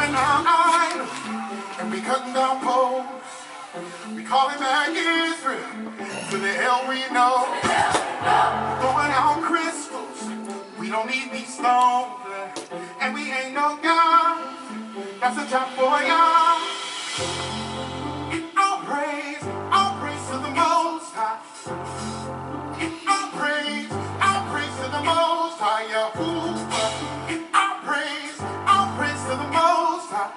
tearing down idols and we cutting down poles. We calling back Israel to the hell we know. Throwing out crystals, we don't need these stones. And we ain't no God, that's a job for y'all. All praise to the Most High. All praise to the Most High, Yahuwah. All praise to the Most High.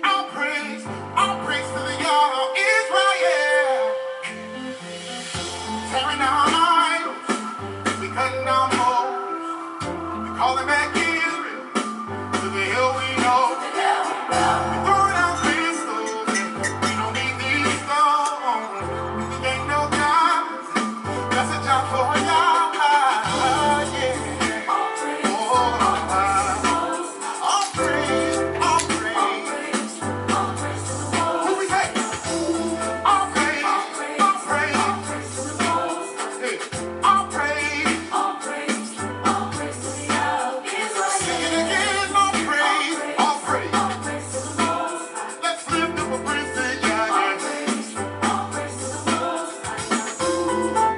All praise to the Yah Israel. Tearing down idols, we cutting down poles. We calling back Israel to the hill we know. We throwing out pistols, we don't need these stones. We ain't no gods, that's a job for y'all. Yeah. All praise, all praise. Who we say? All praise, all praise. Hey, all praise. Sing it again, all praise, all praise. Let's lift up a praise to Yah, yeah.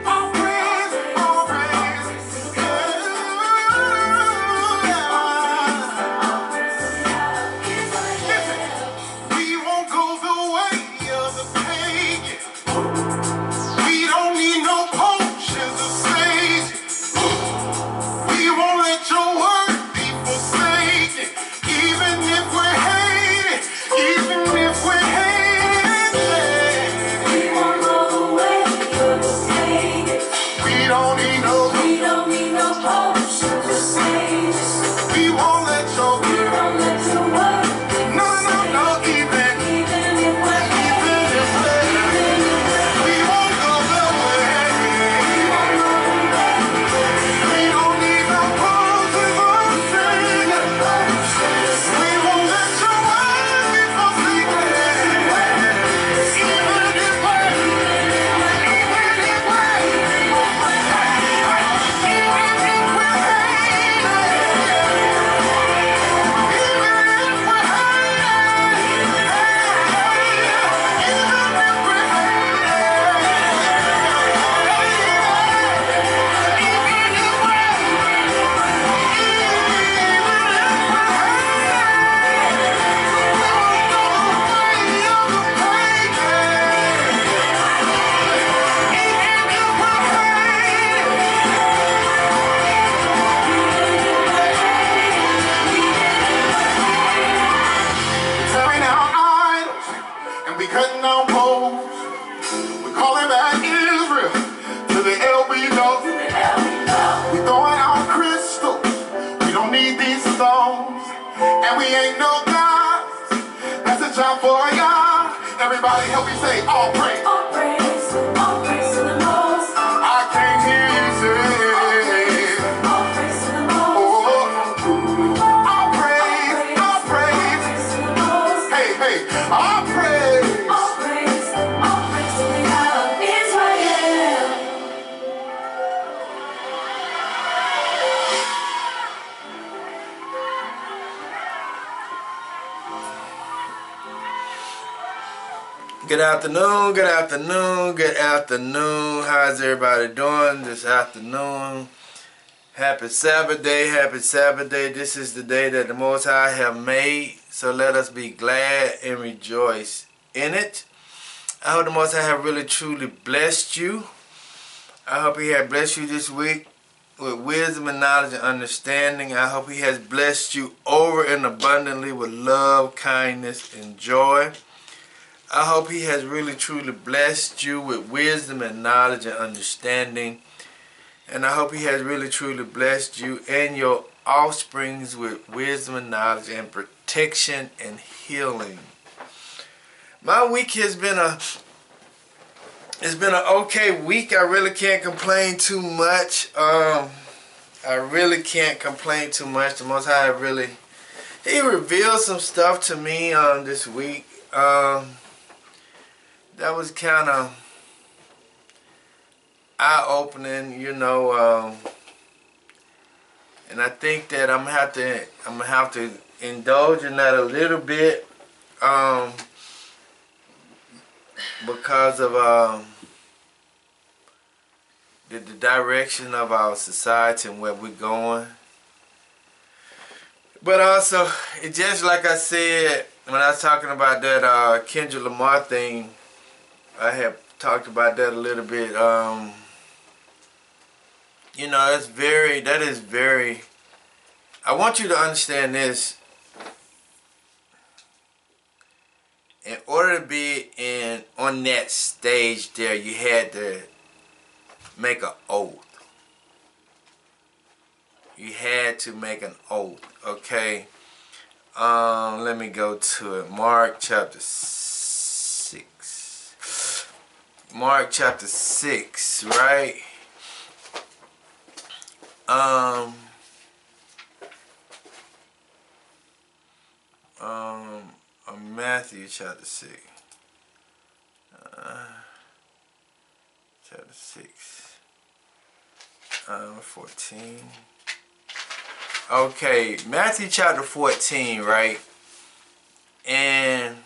All praise, all praise. Listen, we won't go the way of the pagan. We don't need no potions or sages. We won't let your word be forsaken. Even if we're hated, even if we're hated. We won't go the way of the pagan. We don't need no potions or sages. We won't let your word. No, even if we're we won't go the way. We don't need no potions or sages. We won't let your word be forsaken. Even if we're tearing down idols and we cutting down poles. We calling back Israel to the hell we know. We throwing out crystals, we don't need these stones. And we ain't no gods, that's a job for y'all. Everybody help me say all praise. All praise to the Most High. I can't hear you say All praise to the Most oh, High. all praise, all praise. To the Most High. Hey, all praise. All praise to the Yah of Israel. Good afternoon, good afternoon, good afternoon. How's everybody doing this afternoon? Happy Sabbath day, happy Sabbath day. This is the day that the Most High have made, so let us be glad and rejoice in it. I hope the Most High have really truly blessed you. I hope He has blessed you this week with wisdom and knowledge and understanding. I hope He has blessed you over and abundantly with love, kindness, and joy. I hope He has really truly blessed you with wisdom and knowledge and understanding. And I hope He has really truly blessed you and your offsprings with wisdom and knowledge and protection and healing. My week has been an okay week. I really can't complain too much. I really can't complain too much. The Most High He revealed some stuff to me this week. That was kind of eye-opening, you know, and I think that I'm gonna have to indulge in that a little bit, because of the direction of our society and where we're going. But also, it just like I said when I was talking about that Kendrick Lamar thing, I had talked about that a little bit. You know, that is very. I want you to understand this. In order to be on that stage there, you had to make an oath. You had to make an oath, okay? Let me go to it. Mark chapter 6. Mark chapter 6, right? Matthew chapter 6. Chapter 6. 14. Okay, Matthew chapter 14, right? And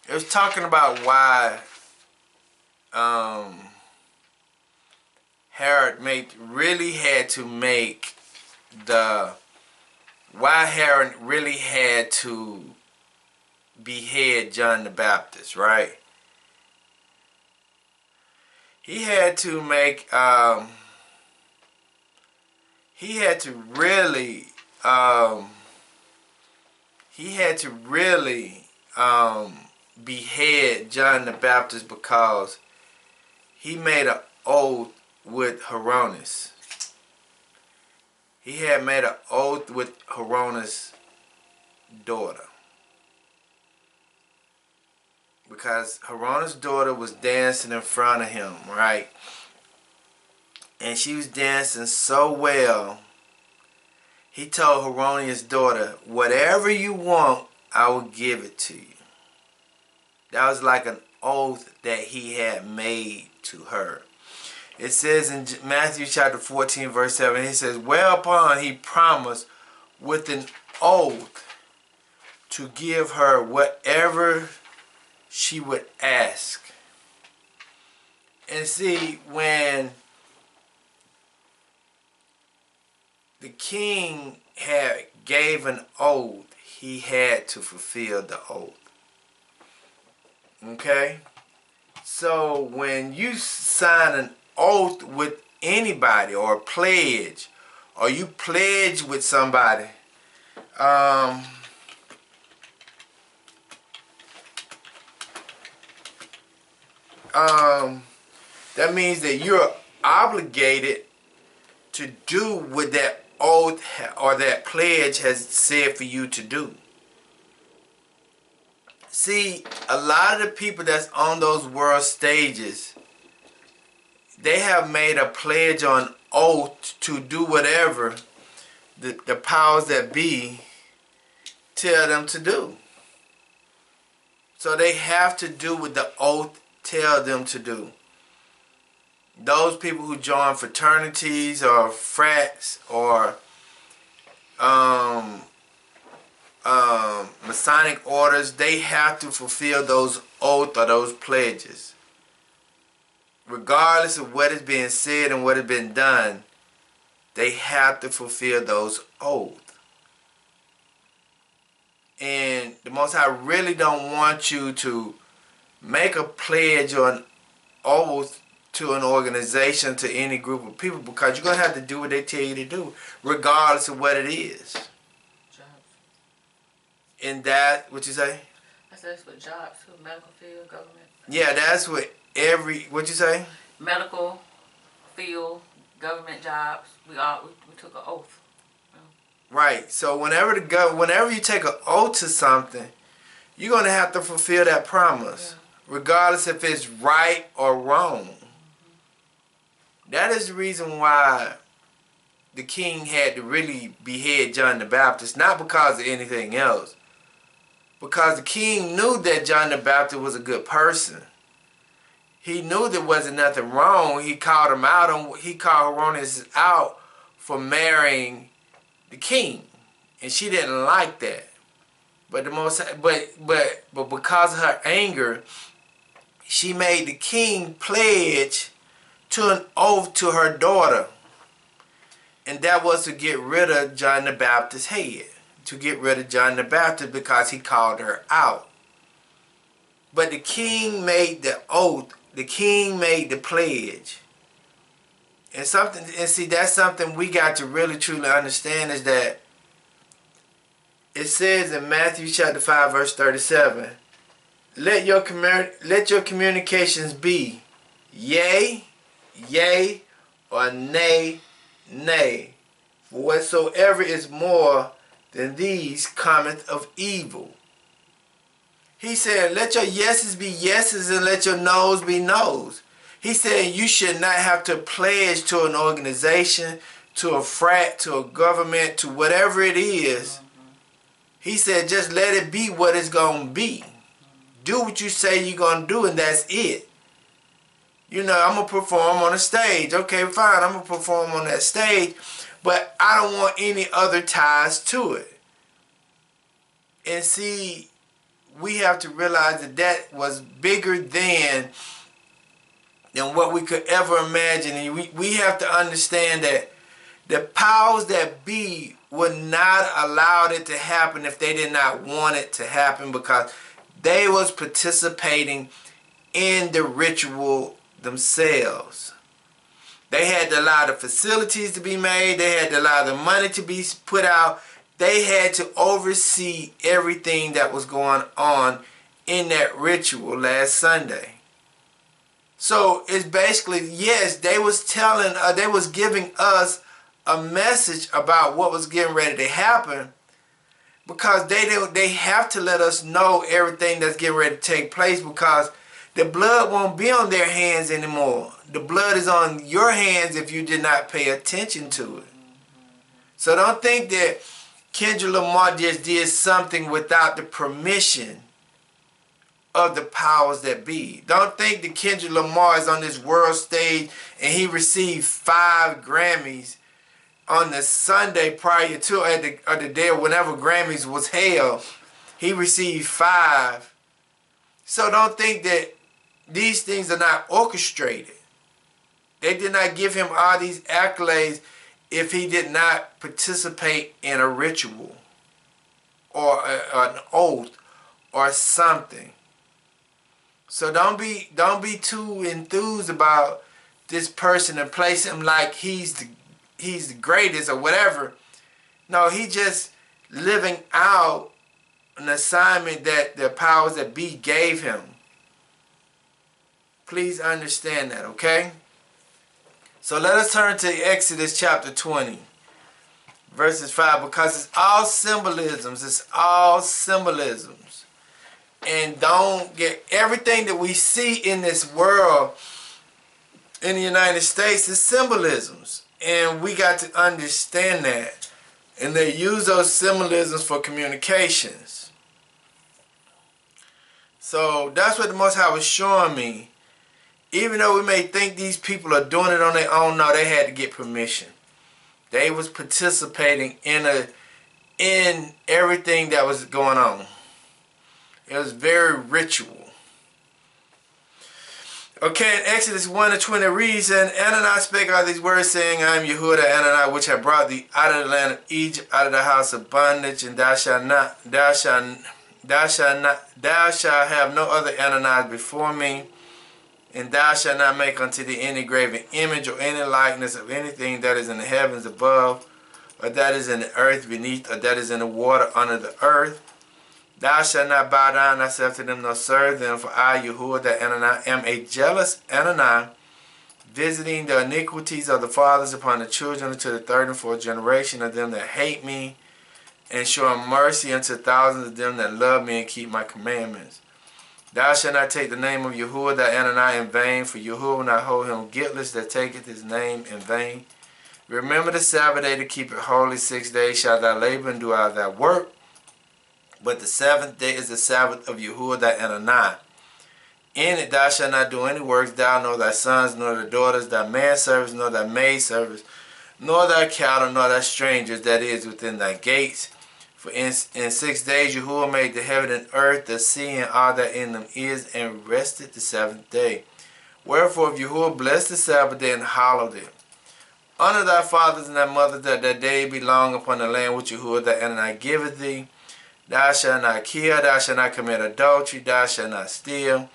it was talking about why Herod really had to behead John the Baptist, right? He had to really behead John the Baptist because he made an oath with Hyrcanus. He had made an oath with Hyrcanus' daughter. Because Hyrcanus' daughter was dancing in front of him, right? And she was dancing so well, he told Hyrcanus' daughter, whatever you want, I will give it to you. That was like an oath that he had made to her. It says in Matthew chapter 14, verse 7, he says, whereupon he promised with an oath to give her whatever she would ask. And see, when the king had gave an oath, he had to fulfill the oath. Okay? So when you sign an oath with anybody or a pledge, or you pledge with somebody, that means that you're obligated to do what that oath or that pledge has said for you to do. See, a lot of the people that's on those world stages, they have made a pledge on oath to do whatever the powers that be tell them to do. So they have to do what the oath tell them to do. Those people who join fraternities or frats or Masonic orders, they have to fulfill those oaths or those pledges. Regardless of what is being said and what has been done, they have to fulfill those oaths. And the Most High really don't want you to make a pledge or an oath to an organization, to any group of people, because you're going to have to do what they tell you to do, regardless of what it is. Jobs. And that, what you say? I said that's what jobs too, medical field, government. Yeah, that's what what you say? Medical field, government jobs. We took an oath. Right. So whenever you take an oath to something, you're going to have to fulfill that promise, regardless if it's right or wrong. That is the reason why the king had to really behead John the Baptist, not because of anything else. Because the king knew that John the Baptist was a good person. He knew there wasn't nothing wrong. He called him out. He called Hyrcanus out for marrying the king. And she didn't like that. But but because of her anger, she made the king pledge to an oath to her daughter. And that was to get rid of John the Baptist's head. To get rid of John the Baptist because he called her out. But the king made the oath. The king made the pledge. And see, that's something we got to really truly understand, is that it says in Matthew chapter 5 verse 37, let your communications be yea, yea, or nay, nay. For whatsoever is more than these cometh of evil. He said, let your yeses be yeses and let your noes be noes. He said you should not have to pledge to an organization, to a frat, to a government, to whatever it is. He said just let it be what it's going to be. Do what you say you're going to do, and that's it. You know, I'm going to perform on a stage. Okay, fine, I'm going to perform on that stage, but I don't want any other ties to it. And see, we have to realize that that was bigger than what we could ever imagine. And we have to understand that the powers that be would not allow it to happen if they did not want it to happen, because they was participating in the ritual themselves. They had to allow the facilities to be made. They had to allow the money to be put out. They had to oversee everything that was going on in that ritual last Sunday. So it's basically, yes, they was giving us a message about what was getting ready to happen, because they have to let us know everything that's getting ready to take place, because the blood won't be on their hands anymore. The blood is on your hands if you did not pay attention to it. So don't think that Kendrick Lamar just did something without the permission of the powers that be. Don't think that Kendrick Lamar is on this world stage and he received 5 Grammys on the Sunday prior to, or the day or whenever Grammys was held. He received 5. So don't think that these things are not orchestrated. They did not give him all these accolades if he did not participate in a ritual or an oath or something. So don't be too enthused about this person and place him like he's the greatest or whatever. No, he just living out an assignment that the powers that be gave him. Please understand that, okay? So let us turn to Exodus chapter 20, verses 5, because it's all symbolisms. It's all symbolisms. And don't get everything that we see in this world, in the United States, is symbolisms. And we got to understand that. And they use those symbolisms for communications. So that's what the Most High was showing me. Even though we may think these people are doing it on their own, no, they had to get permission. They was participating in everything that was going on. It was very ritual. Okay, in Exodus 1:20 reads, and Ananias spake all these words, saying, I am Yehuda Ananias, which have brought thee out of the land of Egypt, out of the house of bondage, and thou shalt have no other Ananias before me. And thou shalt not make unto thee any graven image or any likeness of anything that is in the heavens above, or that is in the earth beneath, or that is in the water under the earth. Thou shalt not bow down thyself to them nor serve them, for I, Yehuda Ananias, am a jealous Ananias, visiting the iniquities of the fathers upon the children unto the 3rd and 4th generation of them that hate me, and showing mercy unto thousands of them that love me and keep my commandments. Thou shalt not take the name of Yehuda Ananias in vain, for Yehuda will not hold him guiltless that taketh his name in vain. Remember the Sabbath day to keep it holy. 6 days shalt thou labor and do all thy work, but the 7th day is the Sabbath of Yehuda Ananias. In it thou shalt not do any works, thou nor thy sons, nor thy daughters, thy manservants, nor thy maidservants, nor thy cattle, nor thy strangers that is within thy gates. For in 6 days Yahuwah made the heaven and earth, the sea, and all that in them is, and rested the seventh day. Wherefore, if Yahuwah blessed the Sabbath day and hallowed it, honor thy fathers and thy mothers, that thy day be long upon the land which Yahuwah thy Adonai giveth thee. Thou shalt not kill, thou shalt not commit adultery, thou shalt not steal,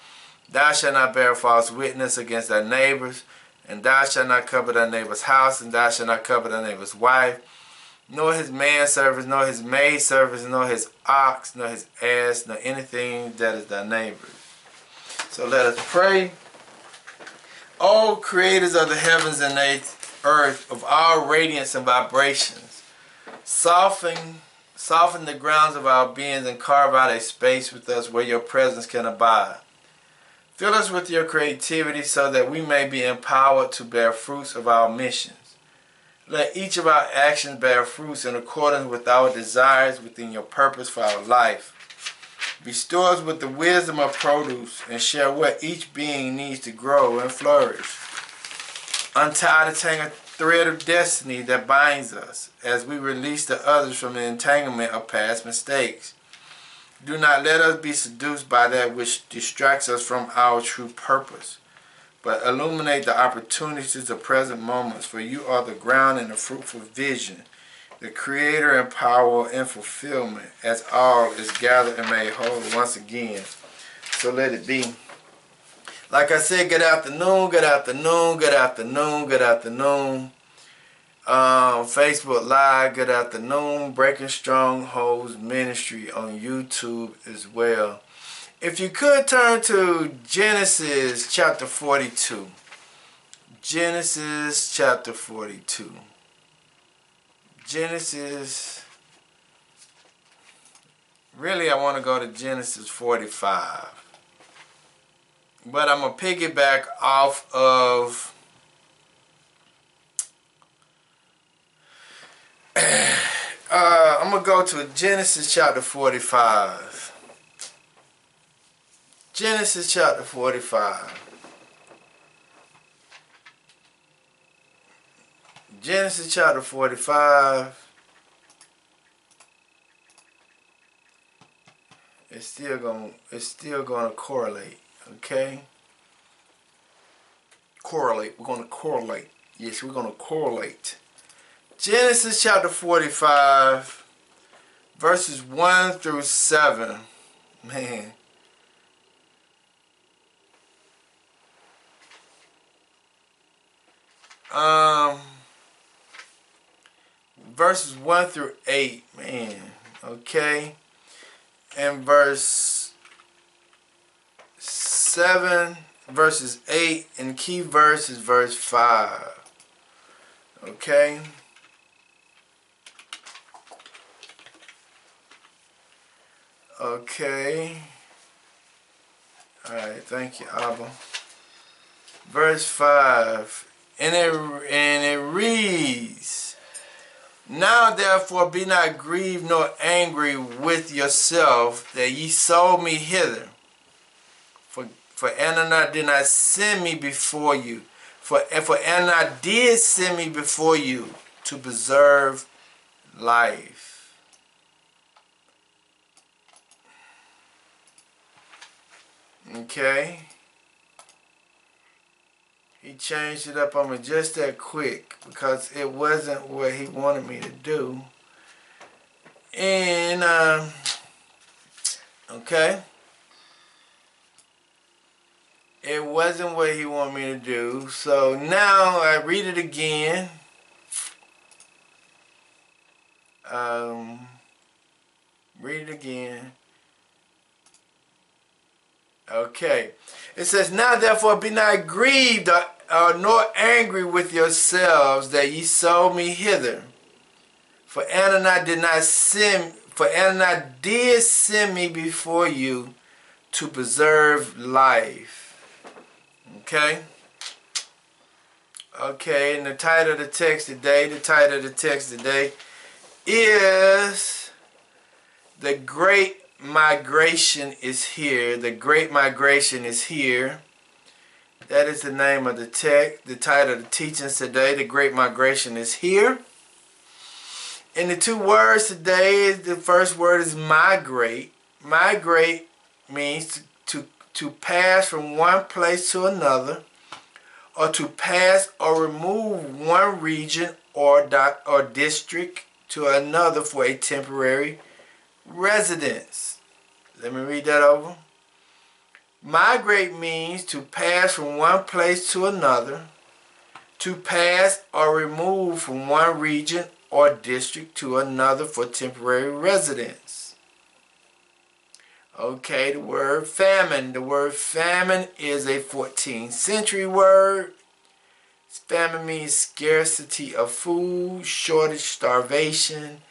thou shalt not bear false witness against thy neighbors, and thou shalt not covet thy neighbor's house, and thou shalt not covet thy neighbor's wife, nor his manservant, nor his maidservant, nor his ox, nor his ass, nor anything that is thy neighbor's. So let us pray. O creators of the heavens and the earth, of all radiance and vibrations, soften the grounds of our beings and carve out a space with us where your presence can abide. Fill us with your creativity so that we may be empowered to bear fruits of our missions. Let each of our actions bear fruits in accordance with our desires within your purpose for our life. Bestow us with the wisdom of produce and share what each being needs to grow and flourish. Untie the tangled thread of destiny that binds us as we release the others from the entanglement of past mistakes. Do not let us be seduced by that which distracts us from our true purpose, but illuminate the opportunities of present moments, for you are the ground and the fruitful vision, the creator and power and fulfillment, as all is gathered and made whole once again. So let it be. Like I said, good afternoon, good afternoon, good afternoon, good afternoon. Facebook Live, good afternoon. Breaking Strongholds Ministry on YouTube as well. If you could turn to Genesis chapter 42. Genesis chapter 42. Genesis. Really, I want to go to Genesis 45. But I'm going to piggyback off of I'm going to go to Genesis chapter 45. Genesis chapter 45. Genesis chapter 45. It's still going to correlate, okay? Correlate. We're going to correlate. Yes, we're going to correlate. Genesis chapter 45, verses 1 through 7. Man. Verses 1 through 8, man. Okay. And verse 7, verses 8, and key verse is verse 5. Okay. Okay. Alright, thank you, Abba. Verse 5. And it reads, Now therefore be not grieved nor angry with yourself that ye sold me hither. For Adonai did not send me before you. For Adonai did send me before you to preserve life. Okay. He changed it up on me just that quick because it wasn't what he wanted me to do. And, okay. It wasn't what he wanted me to do. So now I read it again. Read it again. Okay. It says, Now therefore be not grieved nor angry with yourselves that ye sold me hither. For Adonai did send me before you to preserve life. Okay? Okay, and the title of the text today is The Great Migration is Here. The Great Migration is Here. That is the name of the text. The title of the teachings today, The Great Migration is Here. And the two words today, the first word is migrate. Migrate means to pass from one place to another, or to pass or remove one region or district to another for a temporary residence. Let me read that over. Migrate means to pass from one place to another, to pass or remove from one region or district to another for temporary residence. Okay, the word famine. The word famine is a 14th century word. Famine means scarcity of food, shortage, starvation,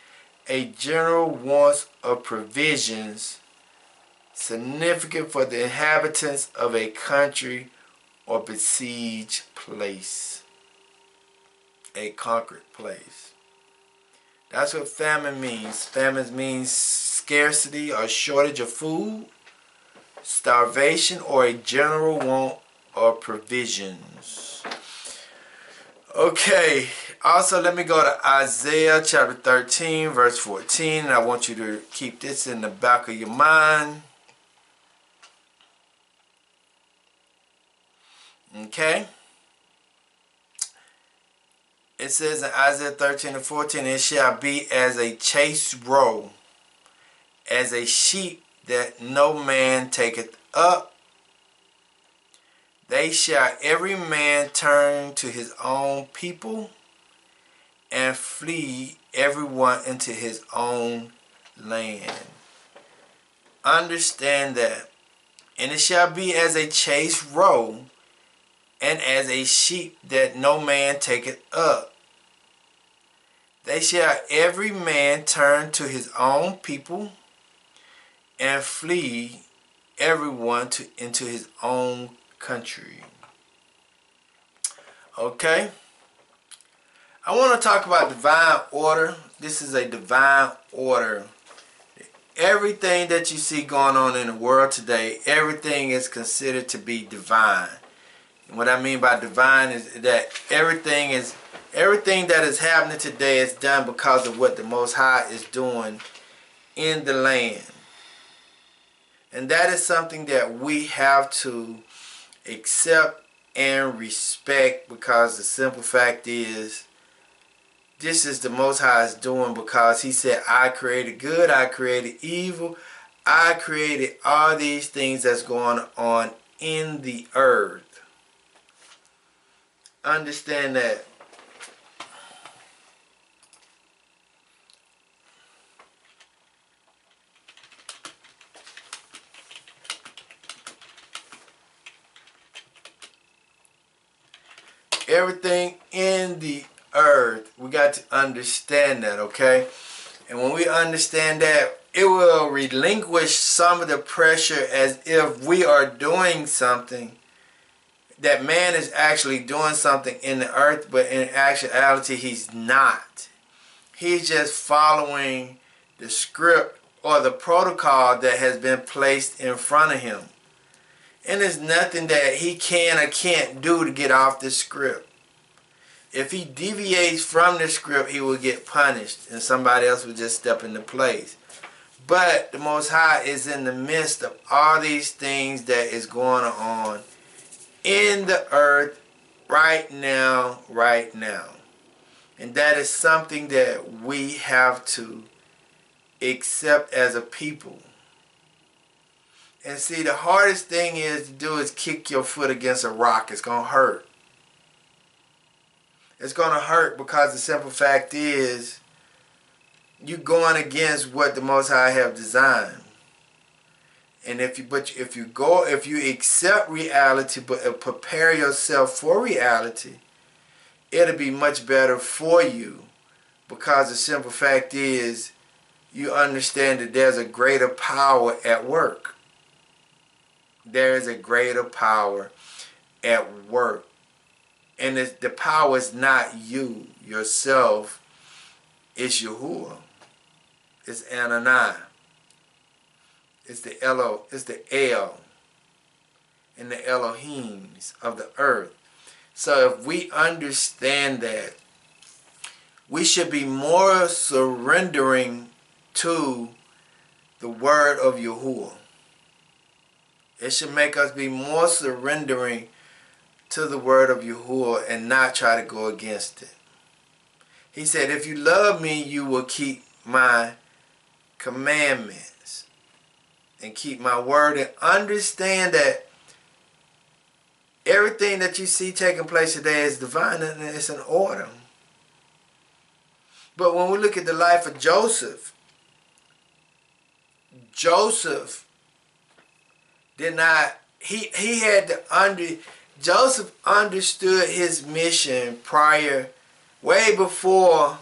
a general want of provisions, significant for the inhabitants of a country or besieged place, a conquered place. That's what famine means. Famine means scarcity or shortage of food, starvation, or a general want of provisions. Okay, also let me go to Isaiah chapter 13 verse 14, and I want you to keep this in the back of your mind. Okay, it says in Isaiah 13 and 14, it shall be as a chased roe, as a sheep that no man taketh up. They shall every man turn to his own people, and flee everyone into his own land. Understand that. And it shall be as a chased roe, and as a sheep that no man taketh up. They shall every man turn to his own people, and flee everyone into his own country. Okay? I want to talk about divine order. This is a divine order. Everything that you see going on in the world today, everything is considered to be divine. And what I mean by divine is that everything that is happening today is done because of what the Most High is doing in the land. And that is something that we have to accept and respect, because the simple fact is, this is the Most High's doing, because He said, I created good, I created evil, I created all these things that's going on in the earth. Understand that. Everything in the earth, we got to understand that, okay? And when we understand that, it will relinquish some of the pressure, as if we are doing something, that man is actually doing something in the earth, but in actuality he's not. He's just following the script or the protocol that has been placed in front of him. And there's nothing that he can or can't do to get off the script. If he deviates from the script, he will get punished, and somebody else will just step into place. But the Most High is in the midst of all these things that is going on in the earth right now. And that is something that we have to accept as a people. And see, the hardest thing is to do is kick your foot against a rock. It's going to hurt. It's going to hurt, because the simple fact is, you're going against what the Most High have designed. And if you accept reality, but prepare yourself for reality, it'll be much better for you, because the simple fact is, you understand that there's a greater power at work. There is a greater power at work. And the power is not you, yourself. It's Yahuwah. It's Anani. It's the El and the Elohims of the earth. So if we understand that, we should be more surrendering to the word of Yahuwah. It should make us be more surrendering to the word of Yahuwah and not try to go against it. He said, if you love me, you will keep my commandments and keep my word, and understand that everything that you see taking place today is divine and it's an order. But when we look at the life of Joseph, Joseph did not, he had to Joseph understood his mission prior, way before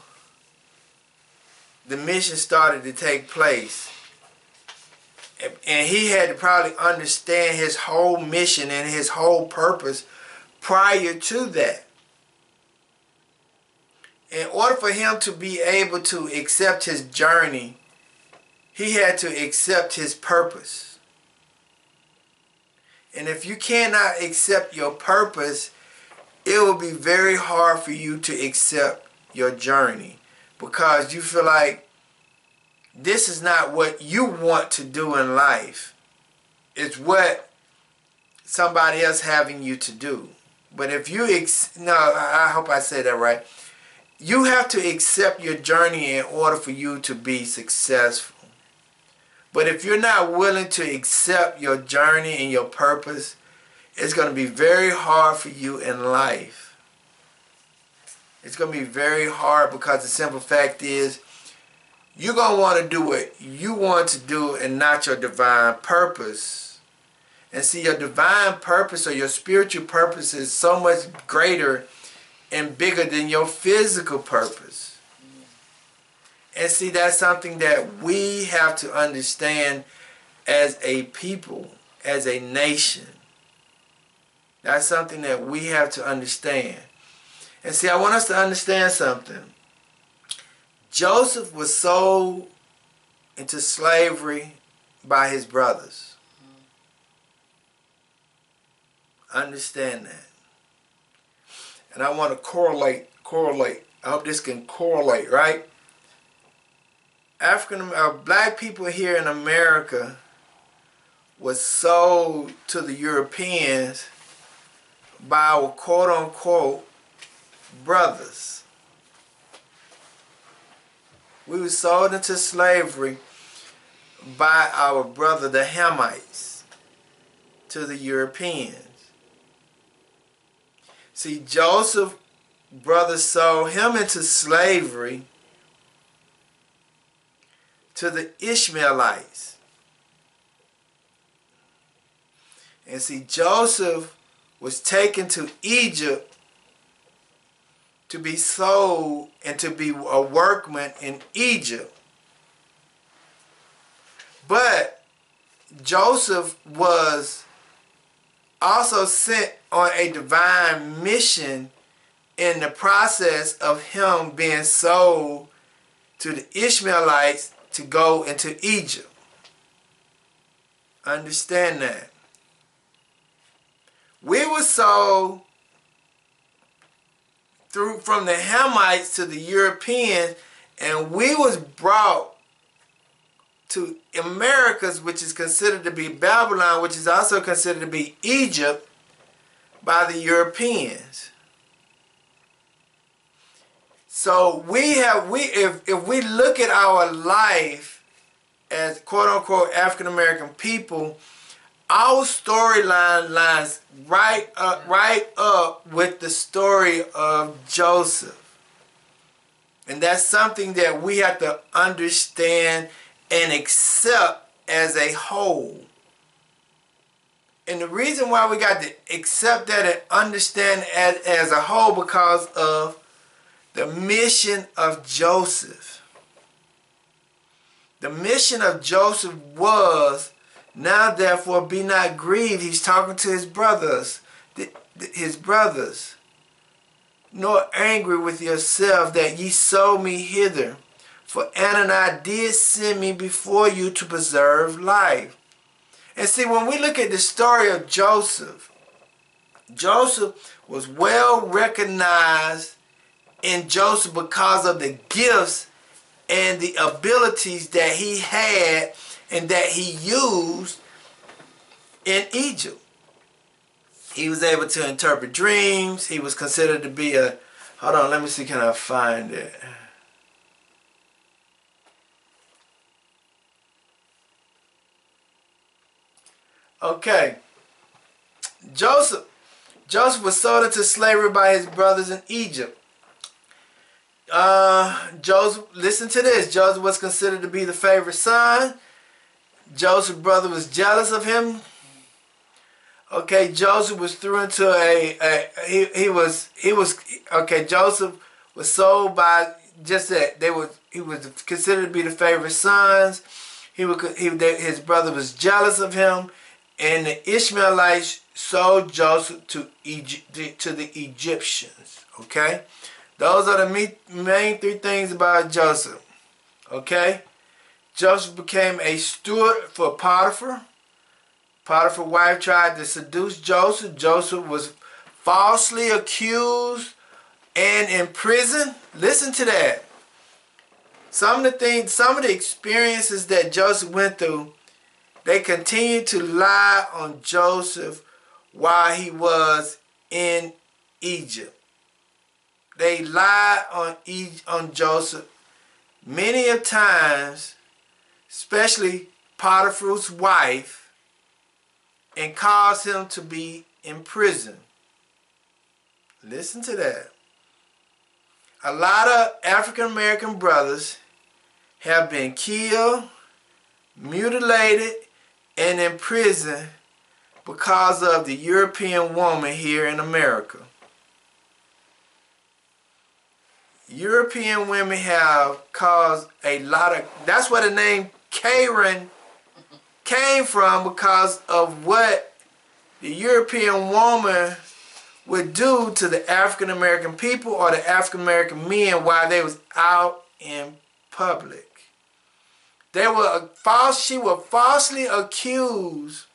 the mission started to take place. And he had to probably understand his whole mission and his whole purpose prior to that. In order for him to be able to accept his journey, he had to accept his purpose. And if you cannot accept your purpose, it will be very hard for you to accept your journey, because you feel like this is not what you want to do in life. It's what somebody else having you to do. But if you, I hope I said that right. You have to accept your journey in order for you to be successful. But if you're not willing to accept your journey and your purpose, it's going to be very hard for you in life. It's going to be very hard, because the simple fact is, you're going to want to do what you want to do and not your divine purpose. And see, your divine purpose or your spiritual purpose is so much greater and bigger than your physical purpose. And see, that's something that we have to understand as a people, as a nation. That's something that we have to understand. And see, I want us to understand something. Joseph was sold into slavery by his brothers. Understand that. And I want to correlate. I hope this can correlate, right? Black people here in America was sold to the Europeans by our quote-unquote brothers. We were sold into slavery by our brother, the Hamites, to the Europeans. See, Joseph's brother sold him into slavery to the Ishmaelites. And see, Joseph was taken to Egypt to be sold and to be a workman in Egypt. But Joseph was also sent on a divine mission in the process of him being sold to the Ishmaelites to go into Egypt. Understand that. We were sold from the Hamites to the Europeans, and we was brought to Americas, which is considered to be Babylon, which is also considered to be Egypt, by the Europeans. So if we look at our life as quote-unquote African-American people, our storyline lines right up with the story of Joseph. And that's something that we have to understand and accept as a whole. And the reason why we got to accept that and understand as a whole, because of the mission of Joseph. The mission of Joseph was, now therefore be not grieved. He's talking to his brothers. Nor angry with yourself that ye sold me hither. For Anani did send me before you to preserve life. And see, when we look at the story of Joseph, Joseph was well recognized in Joseph because of the gifts and the abilities that he had and that he used in Egypt. He was able to interpret dreams. He was considered to be a, hold on, let me see, can I find it? Okay. Joseph was sold into slavery by his brothers in Egypt. Joseph, listen to this. Joseph was considered to be the favorite son. Joseph's brother was jealous of him. Okay, Joseph was thrown into Joseph was sold by just that. He was considered to be the favorite sons. His brother was jealous of him, and the Ishmaelites sold Joseph to the Egyptians. Okay, those are the main three things about Joseph. Okay, Joseph became a steward for Potiphar. Potiphar's wife tried to seduce Joseph. Joseph was falsely accused and imprisoned. Listen to that. Some of the experiences that Joseph went through, they continued to lie on Joseph while he was in Egypt. They lied on Joseph many of times, especially Potiphar's wife, and caused him to be in prison. Listen to that. A lot of African American brothers have been killed, mutilated, and imprisoned because of the European woman here in America. European women have caused a lot of, that's where the name Karen came from, because of what the European woman would do to the African American people or the African American men while they was out in public. She would falsely accuse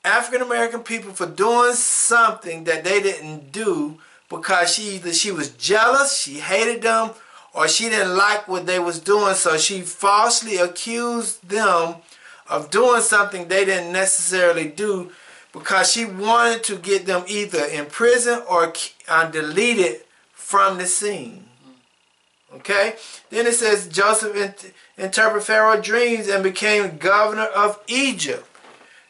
African American people for doing something that they didn't do, because she was jealous, she hated them, or she didn't like what they was doing, so she falsely accused them of doing something they didn't necessarily do, because she wanted to get them either in prison or deleted from the scene. Okay? Then it says Joseph interpreted Pharaoh's dreams and became governor of Egypt.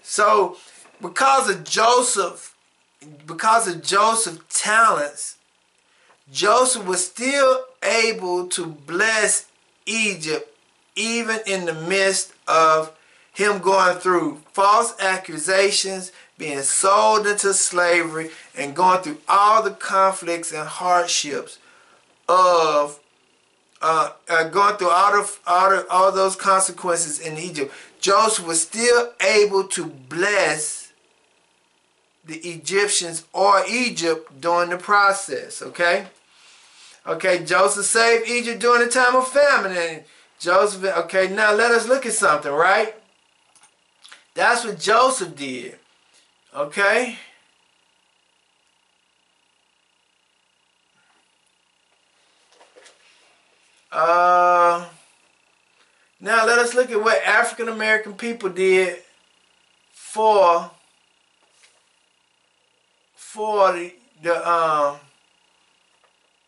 So because of Joseph's talents, Joseph was still able to bless Egypt even in the midst of him going through false accusations, being sold into slavery, and going through all the conflicts and hardships of going through all those consequences in Egypt. Joseph was still able to bless the Egyptians or Egypt during the process. Okay. Okay, Joseph saved Egypt during the time of famine. And Joseph, okay, now let us look at something, right? That's what Joseph did. Okay? Now let us look at what African American people did for the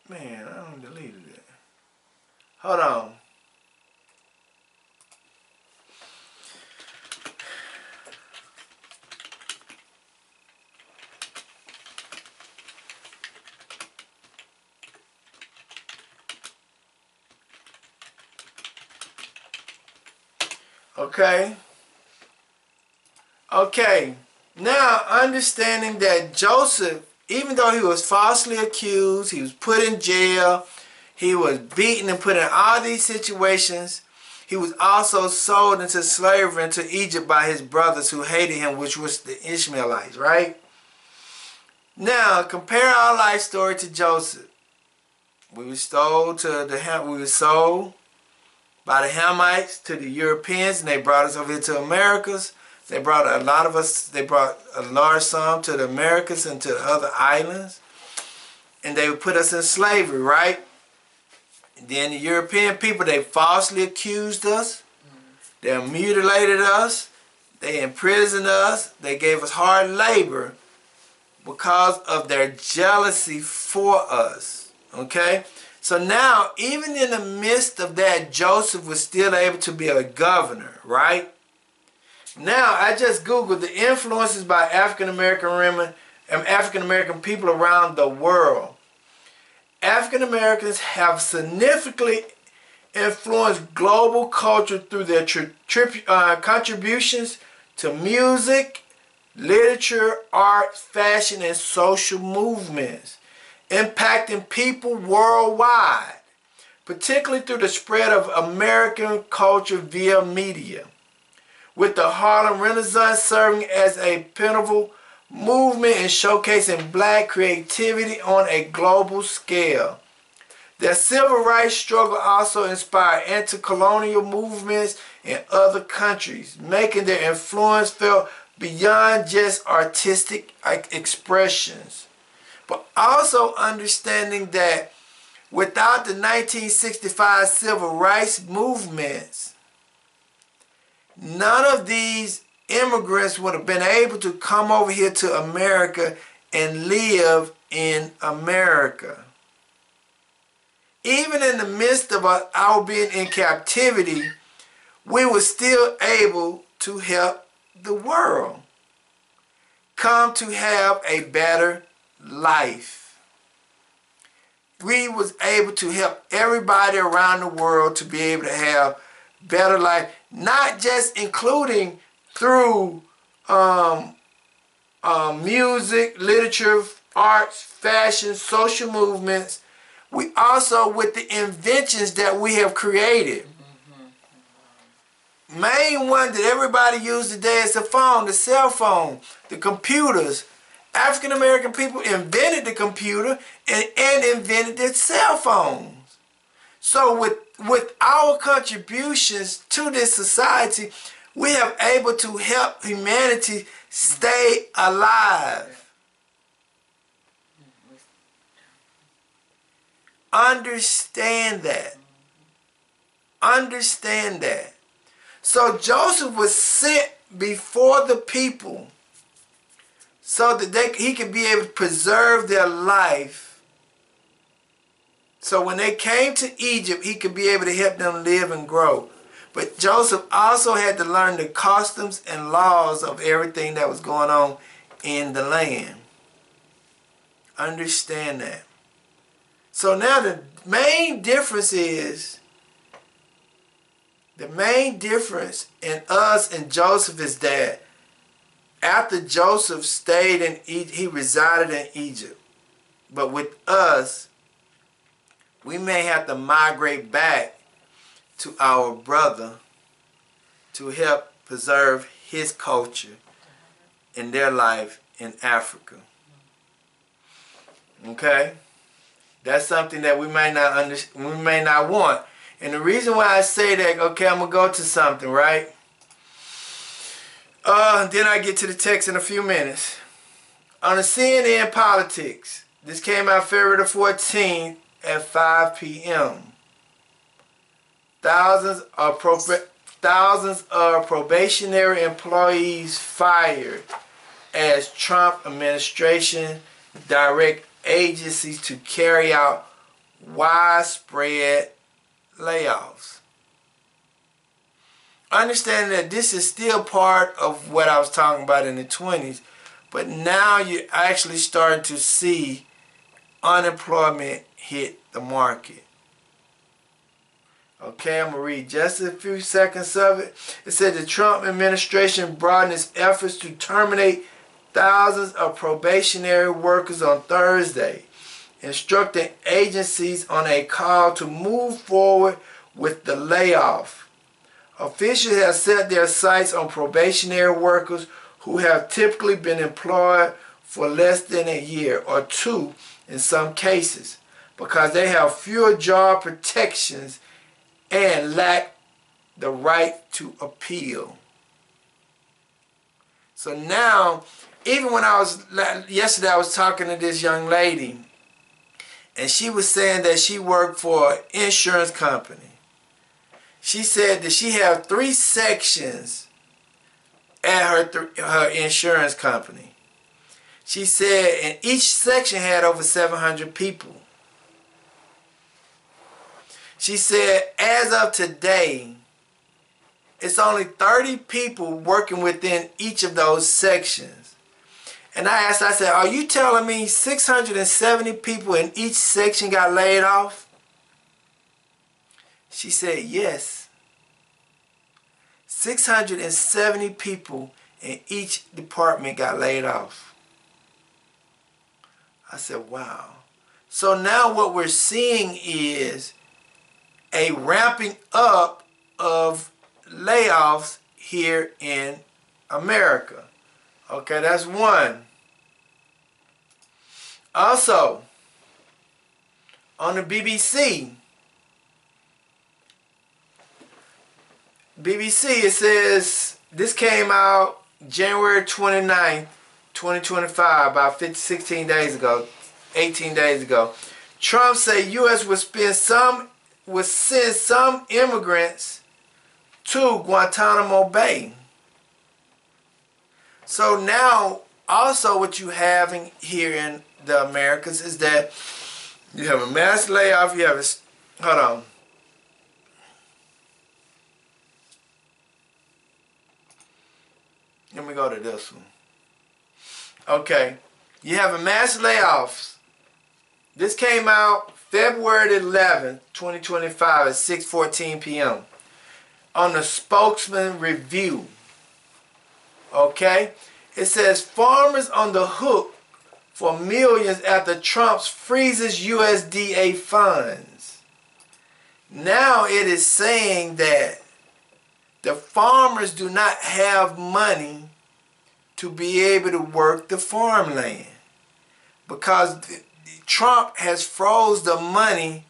man, I don't deleted it. Hold on. Okay. Okay. Now, understanding that Joseph, even though he was falsely accused, he was put in jail, he was beaten and put in all these situations, he was also sold into slavery into Egypt by his brothers who hated him, which was the Ishmaelites, right? Now, compare our life story to Joseph. We were sold by the Hamites to the Europeans, and they brought us over here to Americas. They brought a large sum to the Americas and to the other islands. and they would put us in slavery, right? And then the European people, they falsely accused us. They mutilated us. They imprisoned us. They gave us hard labor because of their jealousy for us. Okay? So now, even in the midst of that, Joseph was still able to be a governor, right? Now, I just Googled the influences by African American women and African American people around the world. African Americans have significantly influenced global culture through their contributions to music, literature, art, fashion, and social movements, impacting people worldwide, particularly through the spread of American culture via media, with the Harlem Renaissance serving as a pivotal movement and showcasing black creativity on a global scale. The civil rights struggle also inspired anti-colonial movements in other countries, making their influence felt beyond just artistic expressions, but also understanding that without the 1965 civil rights movements, none of these immigrants would have been able to come over here to America and live in America. Even in the midst of our being in captivity, we were still able to help the world come to have a better life. We was able to help everybody around the world to be able to have better life, not just including through music, literature, arts, fashion, social movements. We also with the inventions that we have created. Main one that everybody uses today is the phone, the cell phone, the computers. African American people invented the computer and invented the cell phones. So with our contributions to this society, we have able to help humanity stay alive. Understand that. Understand that. So Joseph was sent before the people so that he could be able to preserve their life. So when they came to Egypt, he could be able to help them live and grow. But Joseph also had to learn the customs and laws of everything that was going on in the land. Understand that. So now the main difference in us and Joseph is that after Joseph stayed in Egypt, he resided in Egypt. But with us, we may have to migrate back to our brother to help preserve his culture and their life in Africa. Okay? That's something that we may not want. And the reason why I say that, okay, I'm going to go to something, right? Then I get to the text in a few minutes. On the CNN Politics, this came out February the 14th at 5 p.m. Thousands of probationary employees fired as Trump administration direct agencies to carry out widespread layoffs. Understanding that this is still part of what I was talking about in the 20s, but now you're actually starting to see unemployment hit the market. Okay, I'm going to read just a few seconds of it. It said the Trump administration broadened its efforts to terminate thousands of probationary workers on Thursday, instructing agencies on a call to move forward with the layoff. Officials have set their sights on probationary workers who have typically been employed for less than a year or two in some cases because they have fewer job protections and lack the right to appeal. So now, even when yesterday I was talking to this young lady and she was saying that she worked for an insurance company. She said that she had 3 sections at her insurance company. She said, and each section had over 700 people. She said, as of today, it's only 30 people working within each of those sections. And I asked, I said, are you telling me 670 people in each section got laid off? She said, yes. 670 people in each department got laid off. I said, wow. So now what we're seeing is a ramping up of layoffs here in America. Okay, that's one. Also, on the BBC, it says, this came out January 29th, 2025, about 16 days ago, 18 days ago. Trump said U.S. would send some immigrants to Guantanamo Bay. So now, also what you having here in the Americas is that you have a mass layoff, you have a, hold on. Let me go to this one. Okay, you have a mass layoffs. This came out February 11th, 2025 at 6:14 p.m. on the Spokesman Review. Okay, it says farmers on the hook for millions after Trump freezes USDA funds. Now it is saying that the farmers do not have money to be able to work the farmland because Trump has froze the money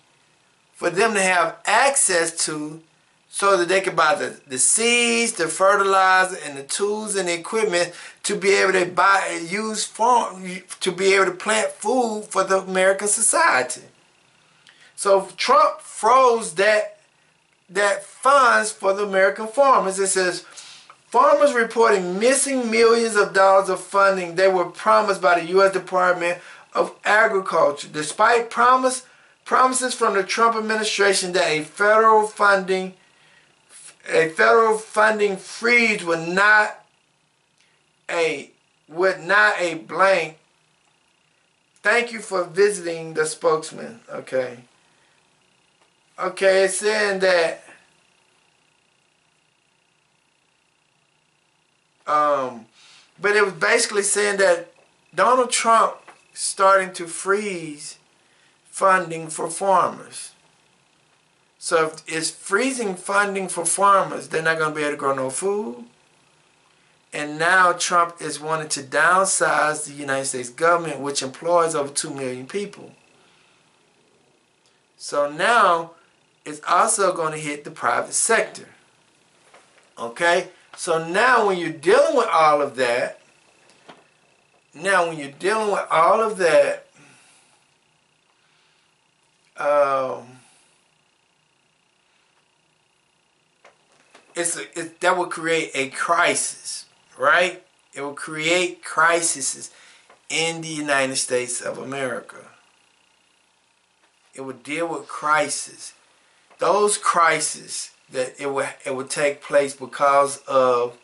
for them to have access to so that they can buy the seeds, the fertilizer, and the tools and the equipment to be able to to be able to plant food for the American society. So Trump froze that funds for the American farmers. It says, farmers reporting missing millions of dollars of funding they were promised by the U.S. Department of Agriculture, despite promises from the Trump administration that a federal funding freeze would not a blank. Thank you for visiting the spokesman. Okay, it's saying that but it was basically saying that Donald Trump starting to freeze funding for farmers. So if it's freezing funding for farmers, they're not going to be able to grow no food. And now Trump is wanting to downsize the United States government, which employs over 2 million people. So now it's also going to hit the private sector. Okay? So now when you're dealing with all of that, that will create a crisis, right? It will create crises in the United States of America. It will deal with crises. Those crises that it will take place because of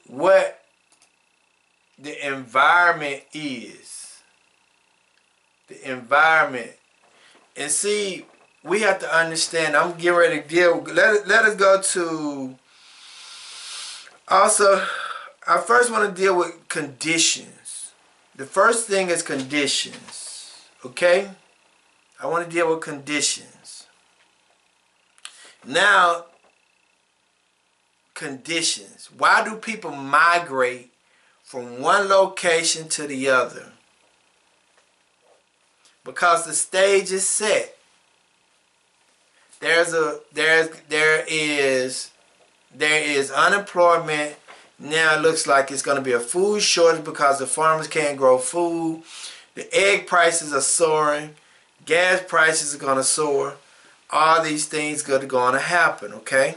what the environment is. The environment. And see, we have to understand, I'm getting ready to deal, let us go to, also, I first want to deal with conditions. The first thing is conditions, okay? I want to deal with conditions. Now, conditions. Why do people migrate from one location to the other? Because the stage is set. There is unemployment. Now it looks like it's going to be a food shortage because the farmers can't grow food. The egg prices are soaring. Gas prices are going to soar. All these things are going to happen, okay?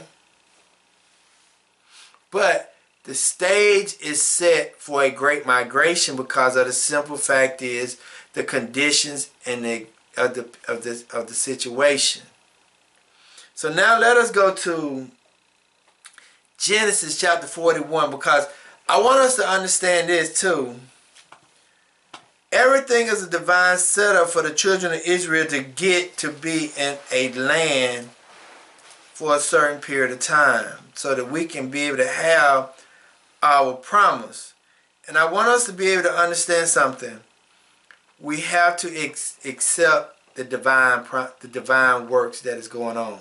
But the stage is set for a great migration because of the simple fact is the conditions and of the situation. So now let us go to Genesis chapter 41 because I want us to understand this too. Everything is a divine setup for the children of Israel to get to be in a land for a certain period of time so that we can be able to have our promise. And I want us to be able to understand something. We have to accept the divine works that is going on.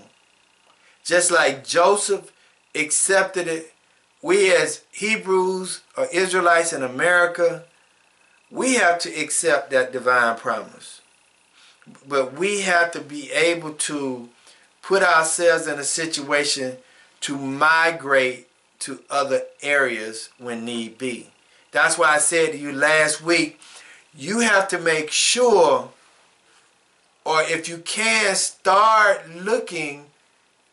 Just like Joseph accepted it, we as Hebrews or Israelites in America, we have to accept that divine promise. But we have to be able to put ourselves in a situation to migrate to other areas when need be. That's why I said to you last week, you have to make sure, or if you can, start looking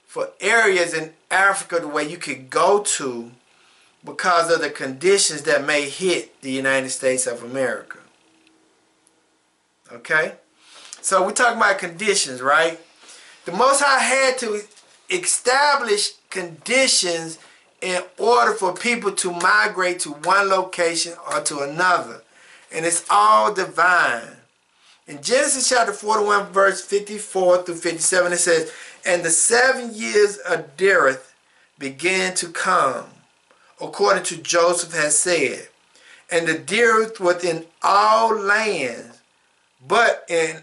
for areas in Africa the way you could go to because of the conditions that may hit the United States of America. Okay? So we're talking about conditions, right? The Most High had to establish conditions in order for people to migrate to one location or to another. And it's all divine. In Genesis chapter 41, verse 54 through 57, it says, "And the 7 years of dearth began to come, according to Joseph has said. And the dearth was in all lands, but in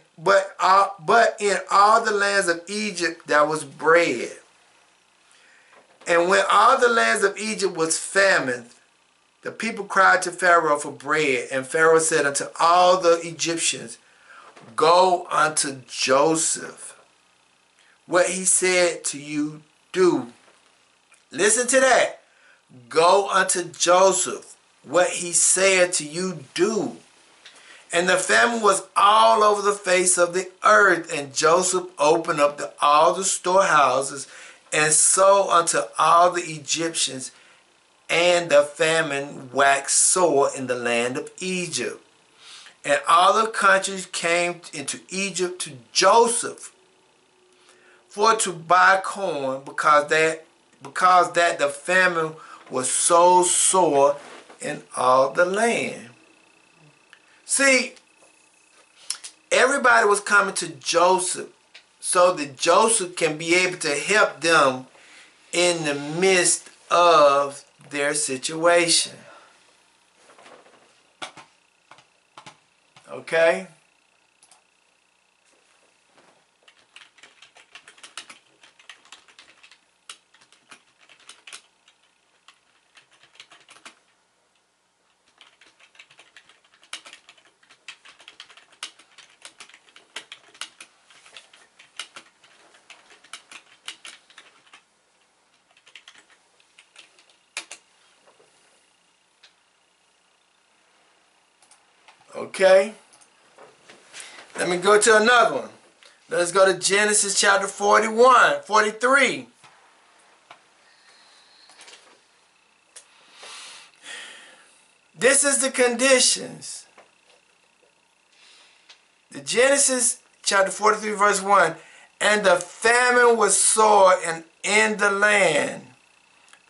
all the lands of Egypt there was bread. And when all the lands of Egypt was famine, the people cried to Pharaoh for bread. And Pharaoh said unto all the Egyptians, Go unto Joseph. What he said to you, do." Listen to that. Go unto Joseph. What he said to you, do. And the famine was all over the face of the earth. And Joseph opened up all the storehouses and sold unto all the Egyptians. And the famine waxed sore in the land of Egypt. And all the countries came into Egypt to Joseph for to buy corn, because that the famine was so sore in all the land. See, everybody was coming to Joseph so that Joseph can be able to help them in the midst of their situation. Okay? Okay? Let me go to another one. Let's go to Genesis chapter 43. This is the conditions. The Genesis chapter 43 verse 1. And the famine was sore in the land.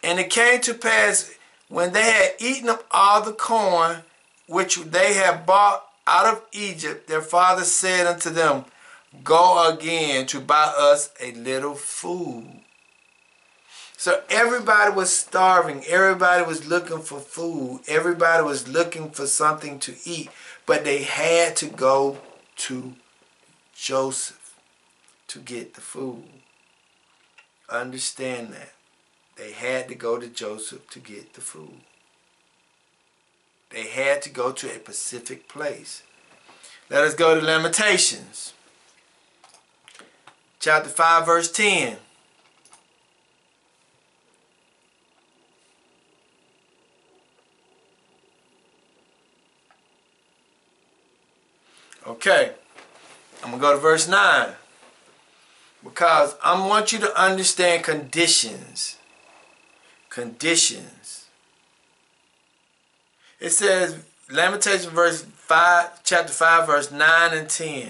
And it came to pass, when they had eaten up all the corn which they had bought out of Egypt, their father said unto them, Go again to buy us a little food. So everybody was starving. Everybody was looking for food. Everybody was looking for something to eat. But they had to go to Joseph to get the food. Understand that. They had to go to Joseph to get the food. They had to go to a specific place. Let us go to Lamentations. Chapter 5, verse 10. Okay. I'm going to go to verse 9. Because I want you to understand conditions. Conditions. It says, Lamentations chapter 5, verse 9 and 10.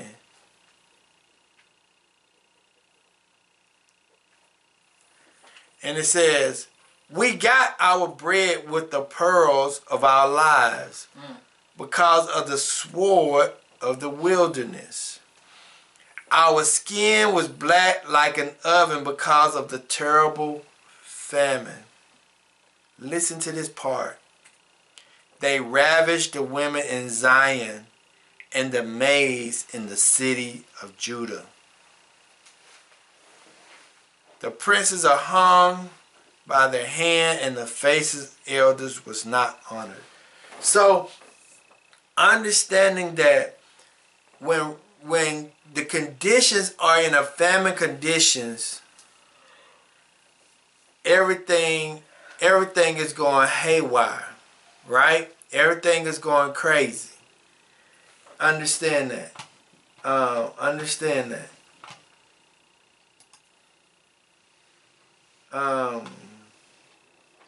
And it says, we got our bread with the pearls of our lives because of the sword of the wilderness. Our skin was black like an oven because of the terrible famine. Listen to this part. They ravished the women in Zion and the maids in the city of Judah. The princes are hung by their hand, and the faces elders was not honored. So, understanding that when the conditions are in a famine conditions, everything is going haywire, right? Everything is going crazy. Understand that. Understand that.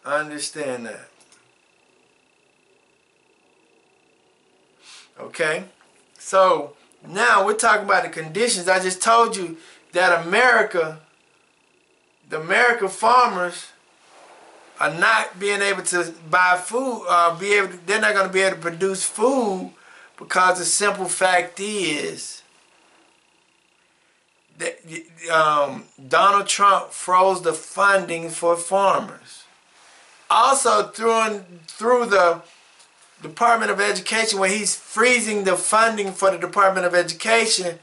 Understand that. Okay? So, now we're talking about the conditions. I just told you that the American farmers are not being able to buy food, they're not going to be able to produce food because the simple fact is that Donald Trump froze the funding for farmers. Also through the Department of Education, when he's freezing the funding for the Department of Education,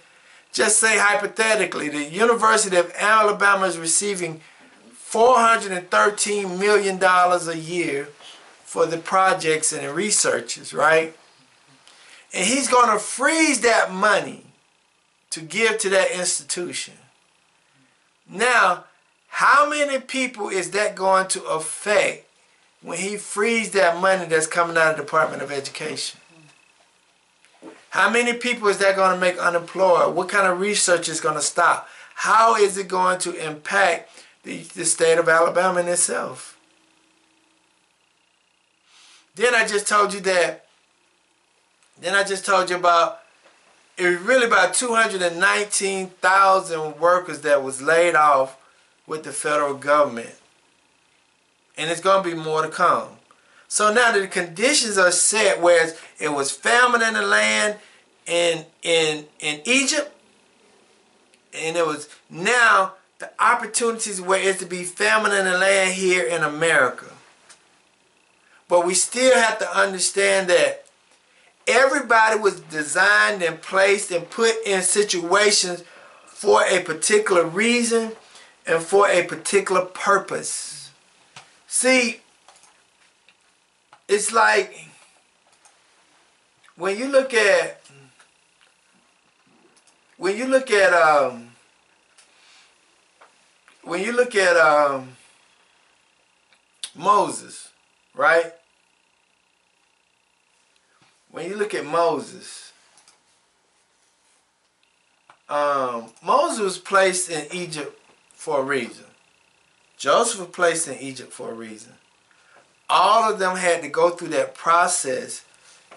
just say hypothetically, the University of Alabama is receiving $413 million a year for the projects and the researches, right? And he's going to freeze that money to give to that institution. Now, how many people is that going to affect when he frees that money that's coming out of the Department of Education? How many people is that going to make unemployed? What kind of research is going to stop? How is it going to impact the state of Alabama in itself? Then I just told you about, it was really about 219,000 workers that was laid off with the federal government. And it's going to be more to come. So now the conditions are set where it was famine in the land in Egypt. And it was now the opportunities where it's to be famine in the land here in America. But we still have to understand that everybody was designed and placed and put in situations for a particular reason and for a particular purpose. See, it's like when you look at Moses, right? When you look at Moses, Moses was placed in Egypt for a reason. Joseph was placed in Egypt for a reason. All of them had to go through that process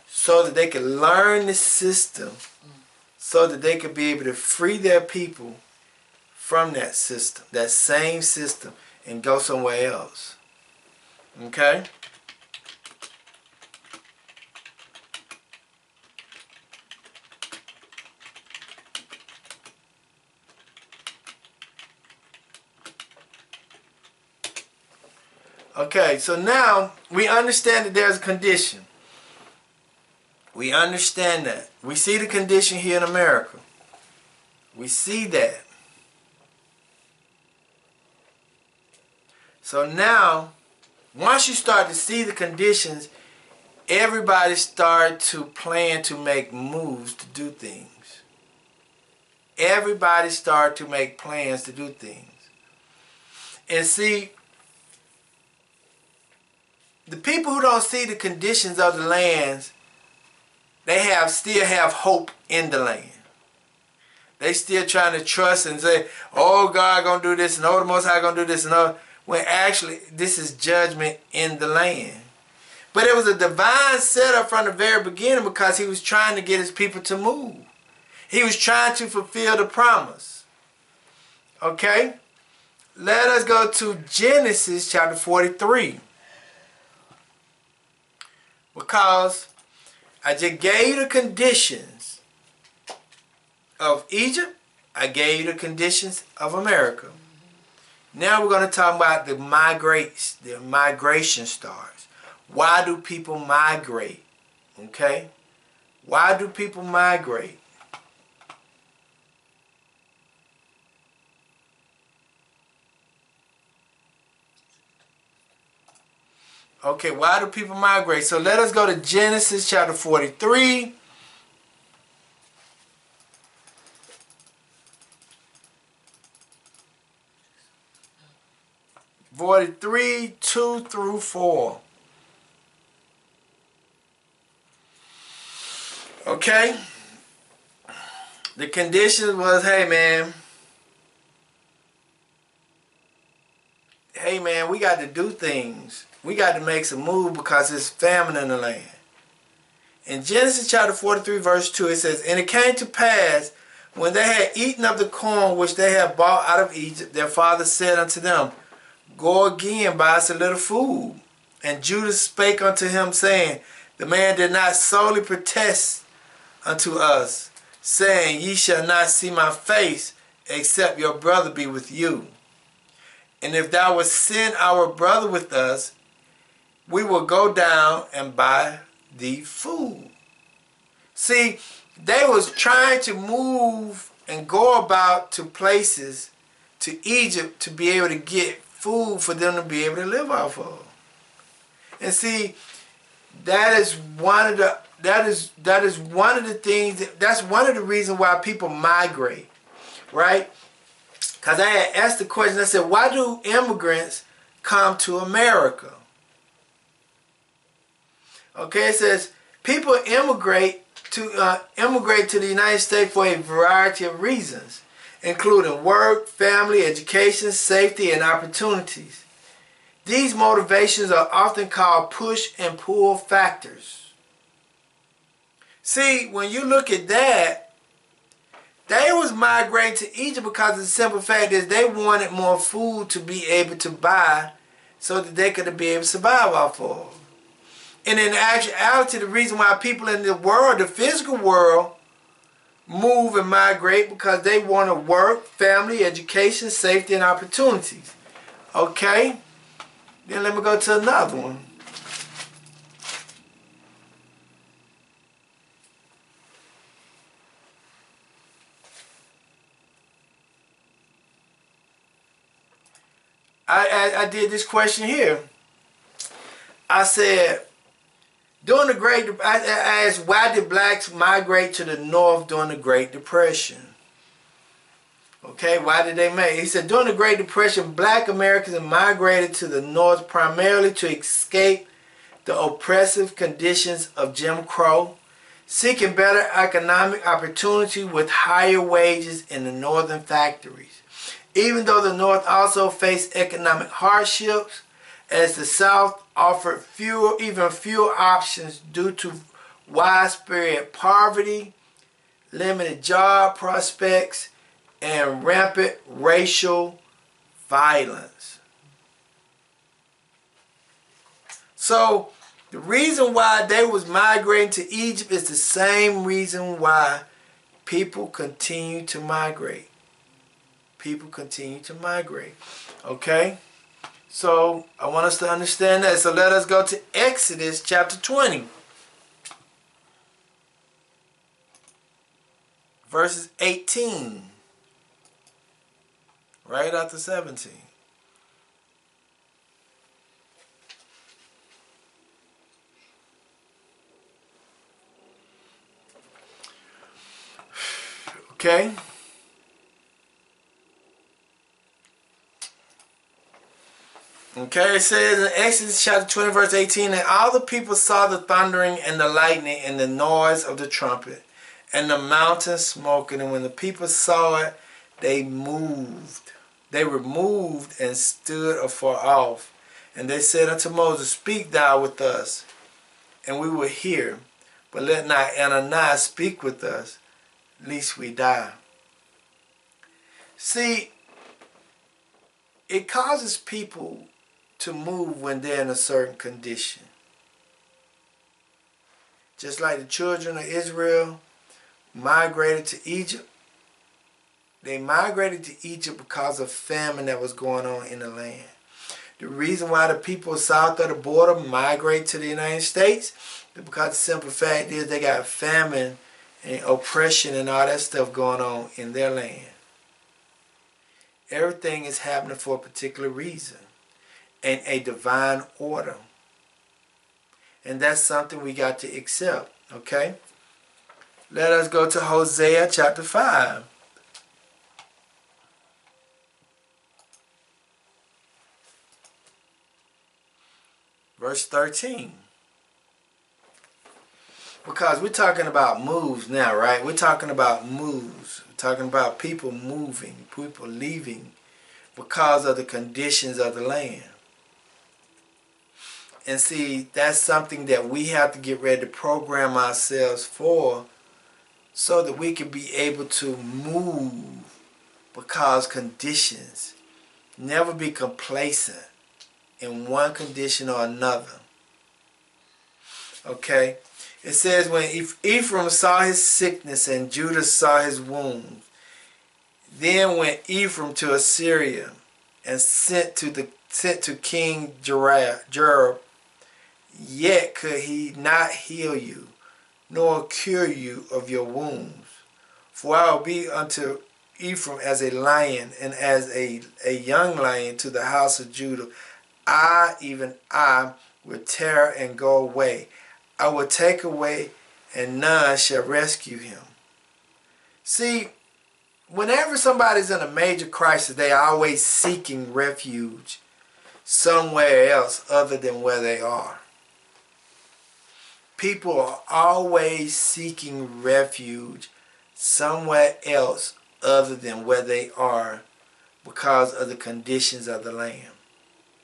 so that they could learn the system, so that they could be able to free their people from that system, that same system, and go somewhere else. Okay? Okay, so now we understand that there's a condition. We understand that. We see the condition here in America. We see that. So now, once you start to see the conditions, everybody start to plan to make moves to do things. Everybody start to make plans to do things. And see, the people who don't see the conditions of the lands, they still have hope in the land. They still trying to trust and say, oh, God gonna do this, and oh, the Most High gonna do this, and oh, when actually this is judgment in the land. But it was a divine setup from the very beginning because he was trying to get his people to move. He was trying to fulfill the promise. Okay? Let us go to Genesis chapter 43. Because I just gave you the conditions of Egypt. I gave you the conditions of America. Now we're going to talk about the migration stars. Why do people migrate? Okay? Why do people migrate? Okay, why do people migrate? So let us go to Genesis chapter 43. 43, 2 through 4. Okay? The condition was, hey man, we got to do things. We got to make some move because there's famine in the land. In Genesis chapter 43 verse 2 it says, and it came to pass, when they had eaten of the corn which they had bought out of Egypt, their father said unto them, go again, buy us a little food. And Judah spake unto him, saying, the man did not solely protest unto us, saying, ye shall not see my face, except your brother be with you. And if thou wouldst send our brother with us, we will go down and buy thee food. See, they was trying to move and go about to places, to Egypt, to be able to get food for them to be able to live off of. And see, that is one of the one of the things, that's one of the reasons why people migrate, right? Because I had asked the question, I said, why do immigrants come to America? Okay, it says people immigrate to the United States for a variety of reasons, including work, family, education, safety, and opportunities. These motivations are often called push and pull factors. See, when you look at that, they was migrating to Egypt because of the simple fact is they wanted more food to be able to buy so that they could be able to survive off of. And in actuality, the reason why people in the world, the physical world, move and migrate because they want to work, family, education, safety, and opportunities. Okay? Then let me go to another one. I did this question here. I said, I asked, why did blacks migrate to the North during the Great Depression? Okay, why did they make? He said, during the Great Depression, black Americans migrated to the North primarily to escape the oppressive conditions of Jim Crow, seeking better economic opportunity with higher wages in the northern factories. Even though the North also faced economic hardships, as the South offered even fewer options due to widespread poverty, limited job prospects, and rampant racial violence. So the reason why they was migrating to Egypt is the same reason why people continue to migrate. People continue to migrate. Okay? So I want us to understand that. So let us go to Exodus chapter 20. Verses 18. Right after 17. Okay? Okay, it says in Exodus chapter 20 verse 18, and all the people saw the thundering and the lightning and the noise of the trumpet and the mountain smoking. And when the people saw it, they moved. They were moved and stood afar off. And they said unto Moses, Speak thou with us, and we will hear. But let not Ananias speak with us, lest we die. See, it causes people to move when they're in a certain condition. Just like the children of Israel migrated to Egypt. They migrated to Egypt because of famine that was going on in the land. The reason why the people south of the border migrate to the United States is because the simple fact is they got famine and oppression and all that stuff going on in their land. Everything is happening for a particular reason and a divine order. And that's something we got to accept, okay? Let us go to Hosea chapter 5. Verse 13. Because we're talking about moves now, right? We're talking about moves. We're talking about people moving, people leaving because of the conditions of the land. And see, that's something that we have to get ready to program ourselves for so that we can be able to move because conditions. Never be complacent in one condition or another. Okay? It says, when Ephraim saw his sickness and Judah saw his wounds, then went Ephraim to Assyria and sent to King Jerob. Yet could he not heal you, nor cure you of your wounds. For I will be unto Ephraim as a lion, and as a young lion to the house of Judah. I, even I, will tear and go away. I will take away, and none shall rescue him. See, whenever somebody's in a major crisis, they are always seeking refuge somewhere else other than where they are. People are always seeking refuge somewhere else other than where they are because of the conditions of the land.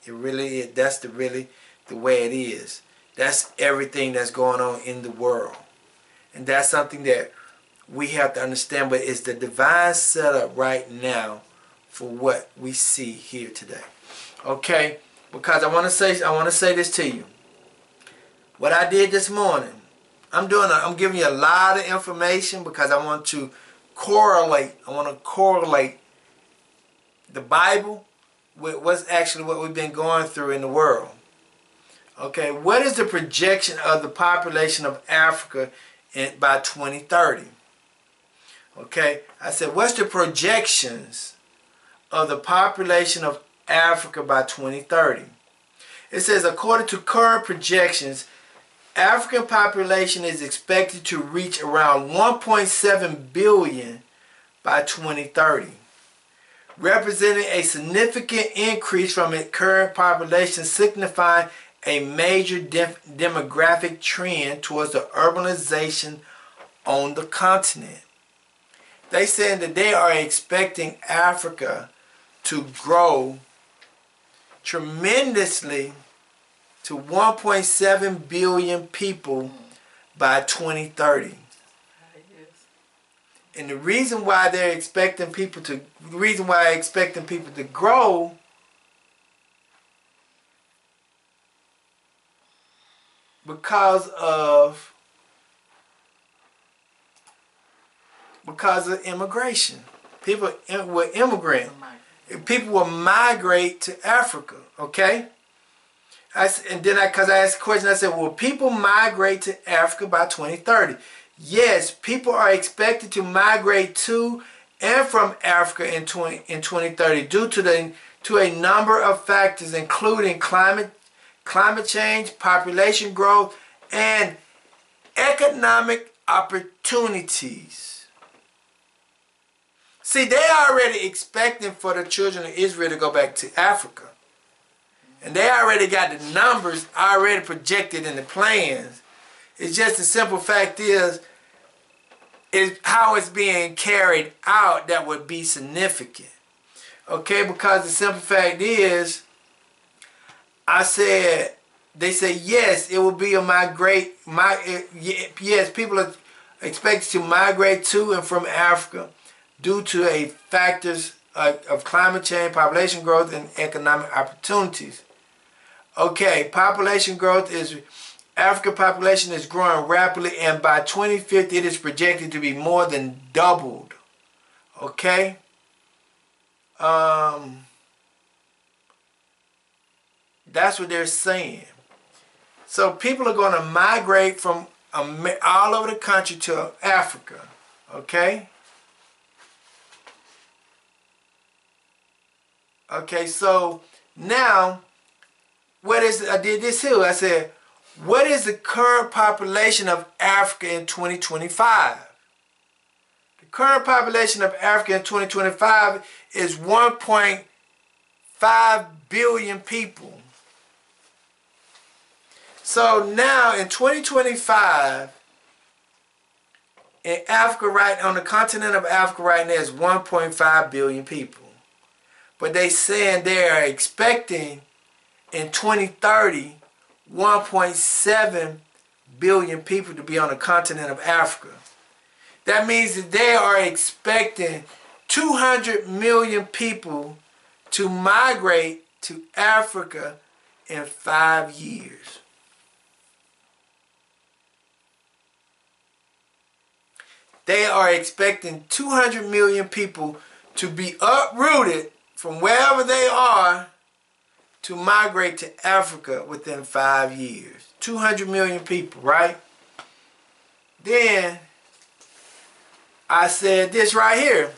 It really is. That's really the way it is. That's everything that's going on in the world. And that's something that we have to understand, but it's the divine setup right now for what we see here today. Okay? Because I want to say this to you. What I did this morning, I'm giving you a lot of information because I want to correlate. I want to correlate the Bible with what we've been going through in the world. Okay, what is the projection of the population of Africa by 2030? Okay, I said, what's the projections of the population of Africa by 2030? It says, according to current projections, African population is expected to reach around 1.7 billion by 2030, representing a significant increase from its current population, signifying a major demographic trend towards the urbanization on the continent. They said that they are expecting Africa to grow tremendously to 1.7 billion people by 2030. And the reason why they're expecting people to grow because of immigration. People will immigrate. People will migrate to Africa, okay? Because I asked a question, I said, will people migrate to Africa by 2030? Yes, people are expected to migrate to and from Africa in 2030 due to a number of factors, including climate change, population growth, and economic opportunities. See, they are already expecting for the children of Israel to go back to Africa. And they already got the numbers already projected in the plans. It's just the simple fact is, is how it's being carried out that would be significant. Okay, because the simple fact is, they said yes, it will be a yes, people are expected to migrate to and from Africa due to a factors of climate change, population growth, and economic opportunities. Okay, African population is growing rapidly, and by 2050 it is projected to be more than doubled. Okay? That's what they're saying. So people are going to migrate from all over the country to Africa. Okay? Okay, so now, I did this here. I said, what is the current population of Africa in 2025? The current population of Africa in 2025 is 1.5 billion people. So now in 2025, in Africa, on the continent of Africa right now, is 1.5 billion people. But they saying they are expecting in 2030, 1.7 billion people to be on the continent of Africa. That means that they are expecting 200 million people to migrate to Africa in 5 years. They are expecting 200 million people to be uprooted from wherever they are to migrate to Africa within 5 years. 200 million people, right? Then I said this right here.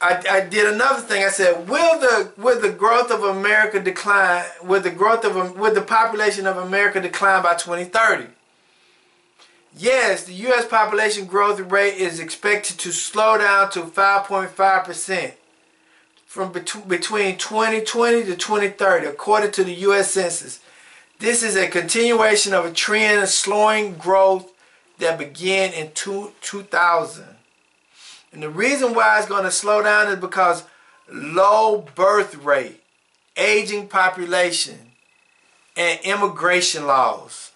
I did another thing. I said, will the growth of America decline? Will the population of America decline by 2030? Yes, the U.S. population growth rate is expected to slow down to 5.5% from between 2020 to 2030, according to the U.S. Census. This is a continuation of a trend of slowing growth that began in 2000. And the reason why it's going to slow down is because low birth rate, aging population, and immigration laws.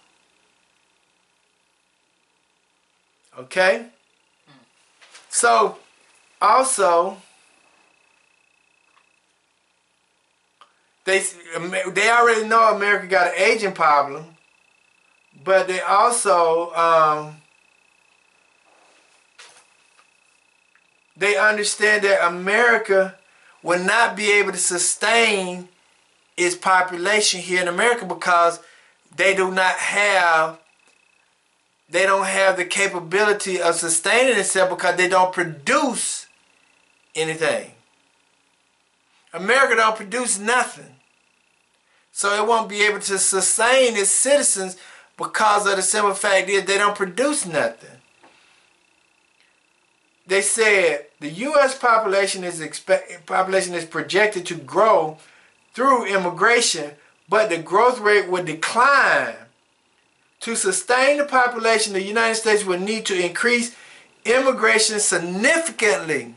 Okay? So, also, they already know America got an aging problem, but they also they understand that America will not be able to sustain its population here in America because they don't have the capability of sustaining itself because they don't produce anything. America don't produce nothing. So it won't be able to sustain its citizens because of the simple fact is they don't produce nothing. They said the U.S. population is projected to grow through immigration, but the growth rate would decline. To sustain the population, the United States would need to increase immigration significantly.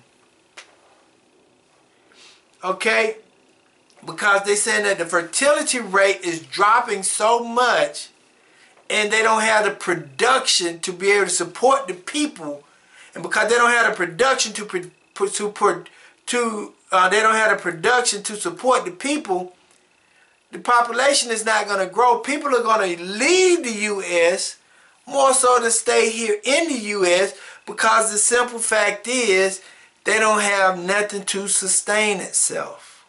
Okay? Because they're saying that the fertility rate is dropping so much and they don't have the production to be able to support the people. And because they don't have the production to support the people, the population is not going to grow. People are going to leave the U.S. more so to stay here in the U.S. because the simple fact is they don't have nothing to sustain itself.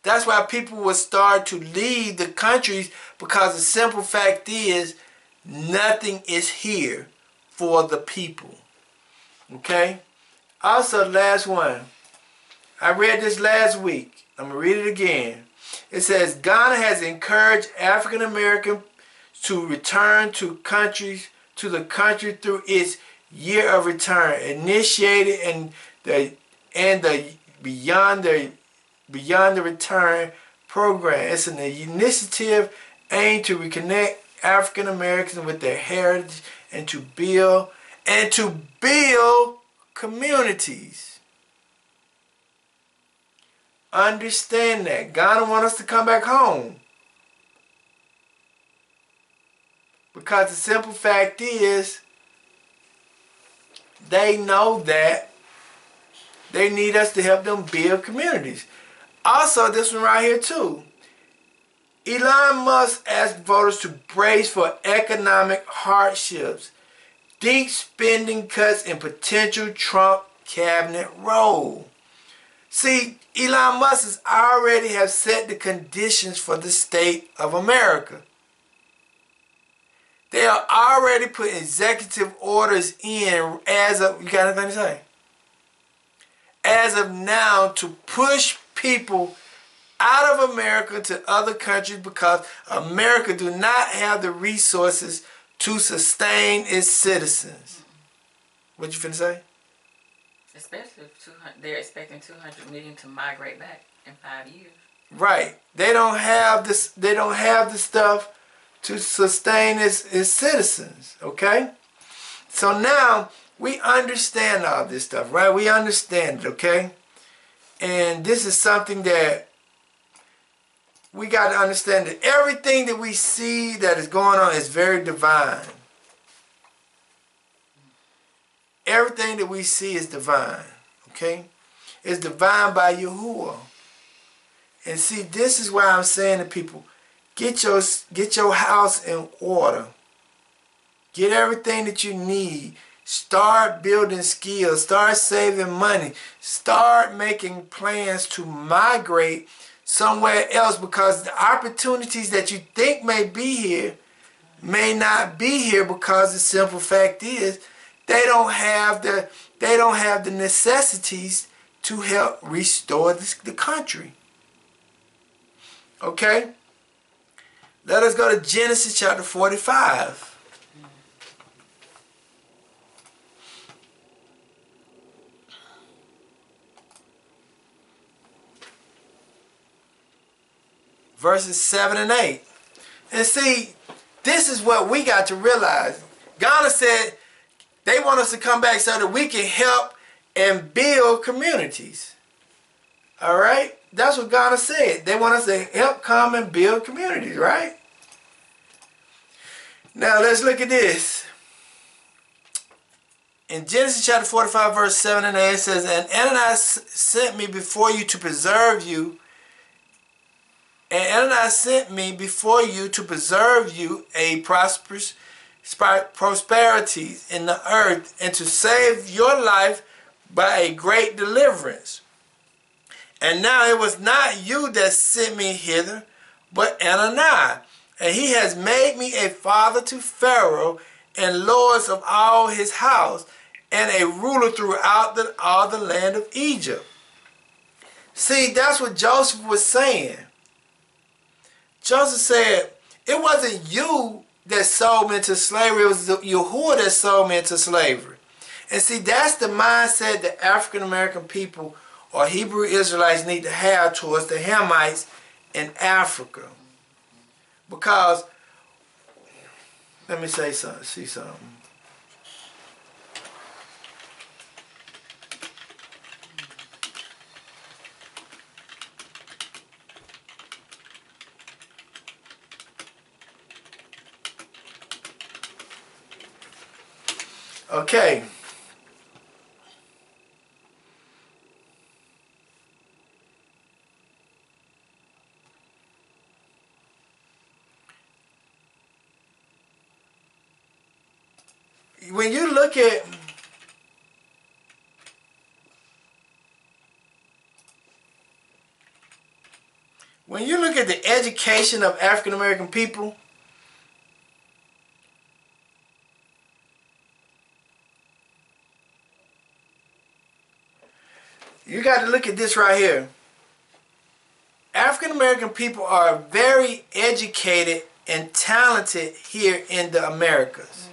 That's why people will start to leave the countries because the simple fact is nothing is here for the people. Okay? Also, last one. I read this last week. I'm going to read it again. It says, Ghana has encouraged African Americans to return to the country through its year of return, initiated and the Beyond the Return program. It's an initiative aimed to reconnect African Americans with their heritage and to build communities. Understand that. God don't want us to come back home. Because the simple fact is, they know that they need us to help them build communities. Also, this one right here too. Elon Musk asked voters to brace for economic hardships, deep spending cuts, and potential Trump cabinet role. See, Elon Musk has already have set the conditions for the state of America. They are already putting executive orders in as of, you got anything to say? As of now, to push people out of America to other countries because America do not have the resources to sustain its citizens. What you finna say? Especially if they're expecting 200 million to migrate back in 5 years. Right. They don't have this. They don't have the stuff to sustain its citizens. Okay. So now we understand all this stuff, right? We understand it. Okay. And this is something that we got to understand, that everything that we see that is going on is very divine. Everything that we see is divine. Okay? It's divine by Yahuwah. And see, this is why I'm saying to people, get your house in order. Get everything that you need. Start building skills. Start saving money. Start making plans to migrate somewhere else, because the opportunities that you think may be here may not be here, because the simple fact is they don't have the necessities to help restore the country. Okay? Let us go to Genesis chapter 45. Verses 7 and 8. And see, this is what we got to realize. Ghana said they want us to come back so that we can help and build communities. Alright? That's what Ghana said. They want us to help come and build communities, right? Now let's look at this. In Genesis chapter 45 verse 7 and 8 it says, "And Ananias sent me before you to preserve you. And Ananias sent me before you to preserve you a prosperity in the earth, and to save your life by a great deliverance. And now it was not you that sent me hither, but Ananias. And he has made me a father to Pharaoh, and lords of all his house, and a ruler throughout all the land of Egypt." See, that's what Joseph was saying. Joseph said, it wasn't you that sold me into slavery, it was Yahuwah that sold me into slavery. And see, that's the mindset that African American people or Hebrew Israelites need to have towards the Hamites in Africa. Because, let me say something, see something. Okay. When you look at the education of African American people, you got to look at this right here. African American people are very educated and talented here in the Americas.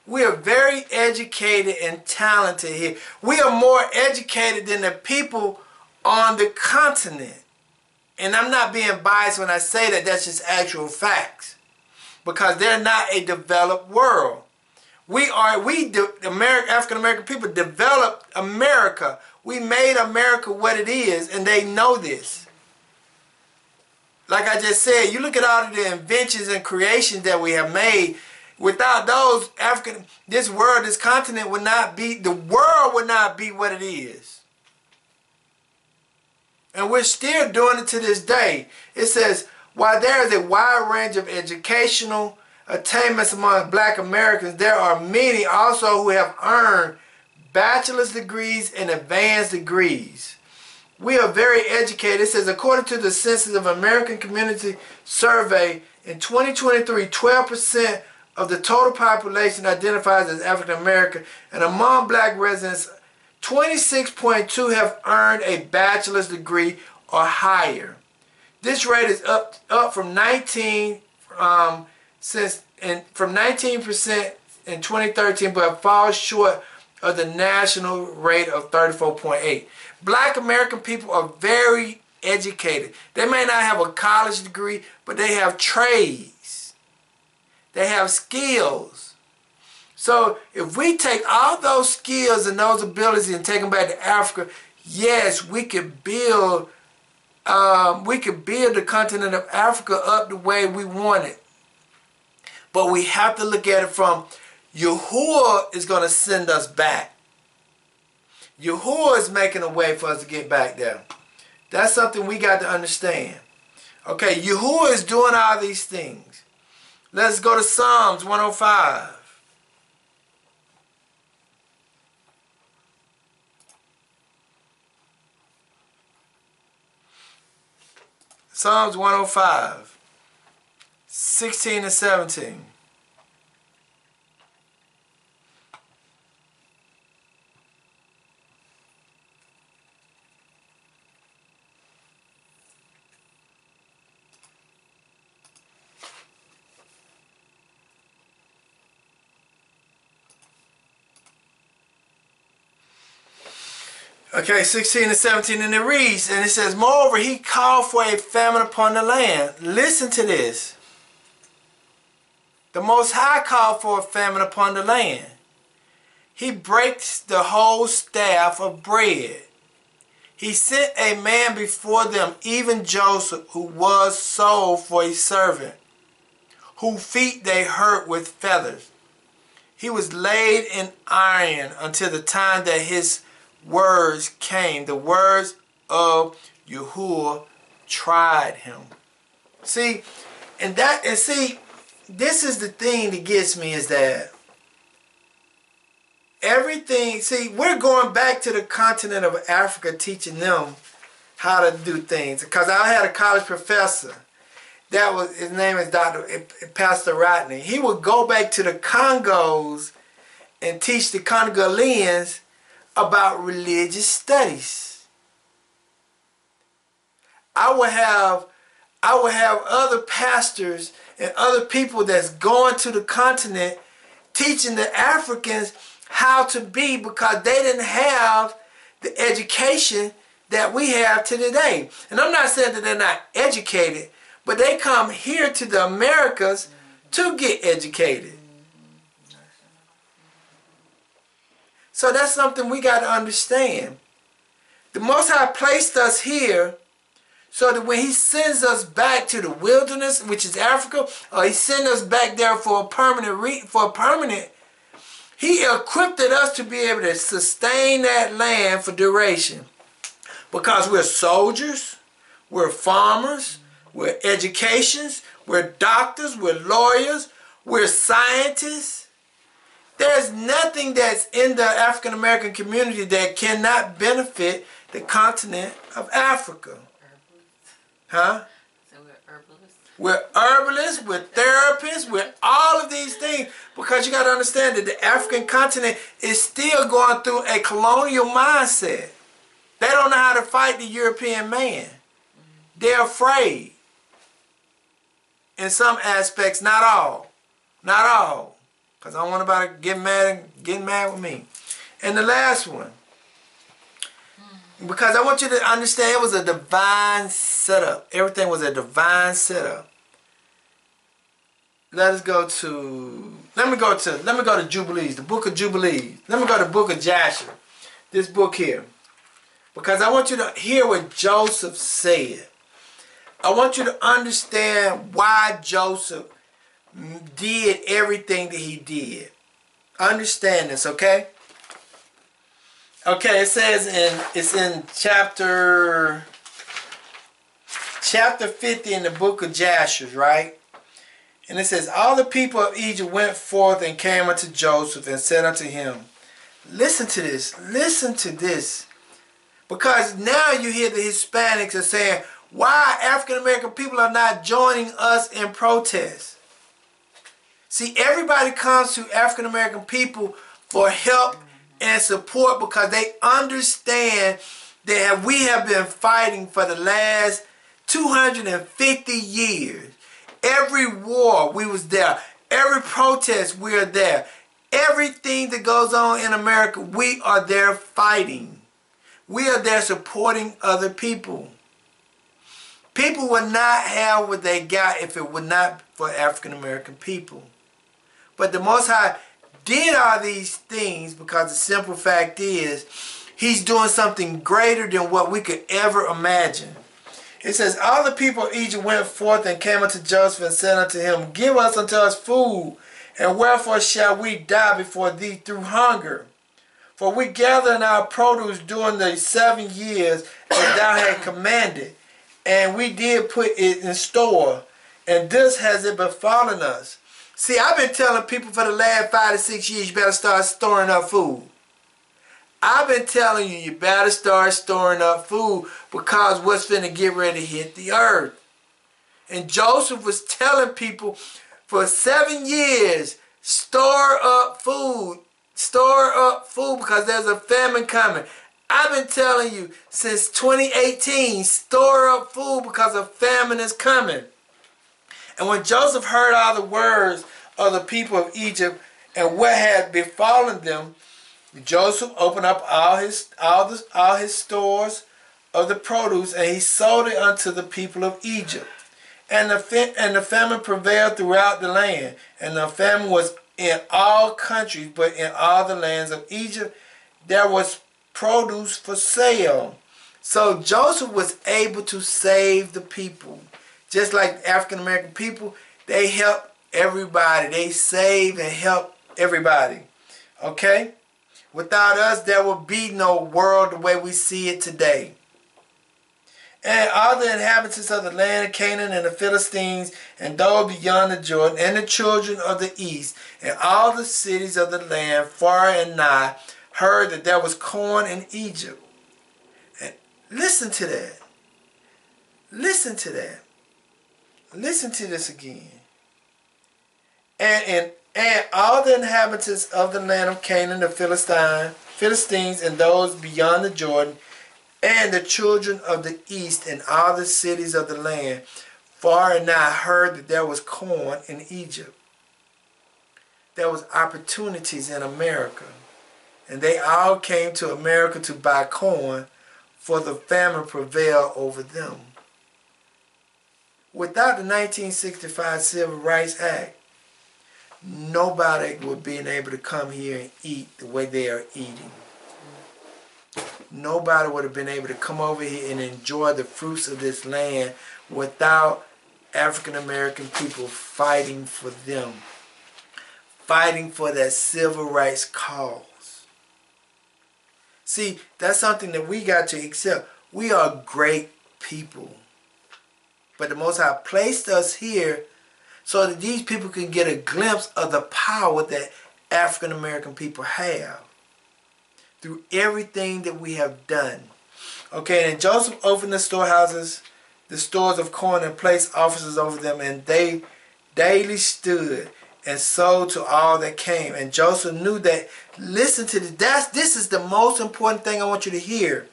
We are very educated and talented here. We are more educated than the people on the continent and I'm not being biased when I say that, that's just actual facts. Because they're not a developed world. African American people developed America. We made America what it is, and they know this. Like I just said, you look at all of the inventions and creations that we have made. Without those, this world, this continent would not be, the world would not be what it is. And we're still doing it to this day. It says, while there is a wide range of educational attainments among black Americans, there are many also who have earned bachelor's degrees and advanced degrees. We are very educated. It says, according to the Census of American Community Survey, in 2023, 12% of the total population identifies as African American, and among black residents, 26.2 have earned a bachelor's degree or higher. This rate is up from 19% in 2013, but falls short of the national rate of 34.8. Black American people are very educated. They may not have a college degree, but they have trades. They have skills. So if we take all those skills and those abilities and take them back to Africa, yes, we could build the continent of Africa up the way we want it. But we have to look at it from Yahuwah is going to send us back. Yahuwah is making a way for us to get back there. That's something we got to understand. Okay, Yahuwah is doing all these things. Let's go to Psalms 105. Psalms 105, 16 and 17. Okay, 16 and 17, and it reads, and it says, moreover, he called for a famine upon the land. Listen to this. The Most High called for a famine upon the land. He breaks the whole staff of bread. He sent a man before them, even Joseph, who was sold for a servant, whose feet they hurt with feathers. He was laid in iron until the time that his words came. The words of Yahuwah tried him. See, this is the thing that gets me, is that everything, we're going back to the continent of Africa, teaching them how to do things. Because I had a college professor, his name is Pastor Rodney. He would go back to the Congos and teach the Congolese about religious studies. I would have other pastors and other people that's going to the continent teaching the Africans how to be, because they didn't have the education that we have to today. And I'm not saying that they're not educated, but they come here to the Americas to get educated. So that's something we got to understand. The Most High placed us here so that when he sends us back to the wilderness, which is Africa, or he sends us back there for a permanent, he equipped us to be able to sustain that land for duration. Because we're soldiers, we're farmers, we're educations, we're doctors, we're lawyers, we're scientists. There's nothing that's in the African American community that cannot benefit the continent of Africa. Huh? So we're herbalists. We're herbalists, we're therapists, we're all of these things. Because you got to understand that the African continent is still going through a colonial mindset. They don't know how to fight the European man. They're afraid. In some aspects, not all. Not all. Because I don't want anybody getting mad with me. And the last one. Because I want you to understand it was a divine setup. Everything was a divine setup. Let me go to Jubilees, the book of Jubilees. Let me go to the book of Joshua. This book here. Because I want you to hear what Joseph said. I want you to understand why Joseph did everything that he did. Understand this, okay? Okay, it says it's in chapter 50 in the book of Joshua, right? And it says, all the people of Egypt went forth and came unto Joseph and said unto him, listen to this, listen to this. Because now you hear the Hispanics are saying, why African American people are not joining us in protest? See, everybody comes to African American people for help and support because they understand that we have been fighting for the last 250 years. Every war, we was there. Every protest, we are there. Everything that goes on in America, we are there fighting. We are there supporting other people. People would not have what they got if it were not for African American people. But the Most High did all these things because the simple fact is, He's doing something greater than what we could ever imagine. It says, all the people of Egypt went forth and came unto Joseph and said unto him, give us unto us food, and wherefore shall we die before thee through hunger? For we gather in our produce during the 7 years as thou hast commanded, and we did put it in store, and this has it befallen us. See, I've been telling people for the last 5 to 6 years, you better start storing up food. I've been telling you, you better start storing up food because what's finna get ready to hit the earth. And Joseph was telling people for 7 years, store up food. Store up food because there's a famine coming. I've been telling you since 2018, store up food because a famine is coming. And when Joseph heard all the words of the people of Egypt and what had befallen them, Joseph opened up all his stores of the produce, and he sold it unto the people of Egypt. And the famine prevailed throughout the land, and the famine was in all countries, but in all the lands of Egypt there was produce for sale. So Joseph was able to save the people. Just like African American people, they help everybody. They save and help everybody. Okay? Without us, there will be no world the way we see it today. And all the inhabitants of the land of Canaan and the Philistines and those beyond the Jordan and the children of the east and all the cities of the land far and nigh heard that there was corn in Egypt. And listen to that. Listen to that. Listen to this again. And all the inhabitants of the land of Canaan, the Philistines, and those beyond the Jordan, and the children of the east, and all the cities of the land, far and nigh, heard that there was corn in Egypt. There was opportunities in America, and they all came to America to buy corn, for the famine prevailed over them. Without the 1965 Civil Rights Act, nobody would be able to come here and eat the way they are eating. Nobody would have been able to come over here and enjoy the fruits of this land without African American people fighting for them. Fighting for that civil rights cause. See, that's something that we got to accept. We are great people. But the Most High placed us here so that these people can get a glimpse of the power that African American people have through everything that we have done. Okay, and Joseph opened the storehouses, the stores of corn, and placed officers over them, and they daily stood and sold to all that came. And Joseph knew that, listen to this, this is the most important thing I want you to hear.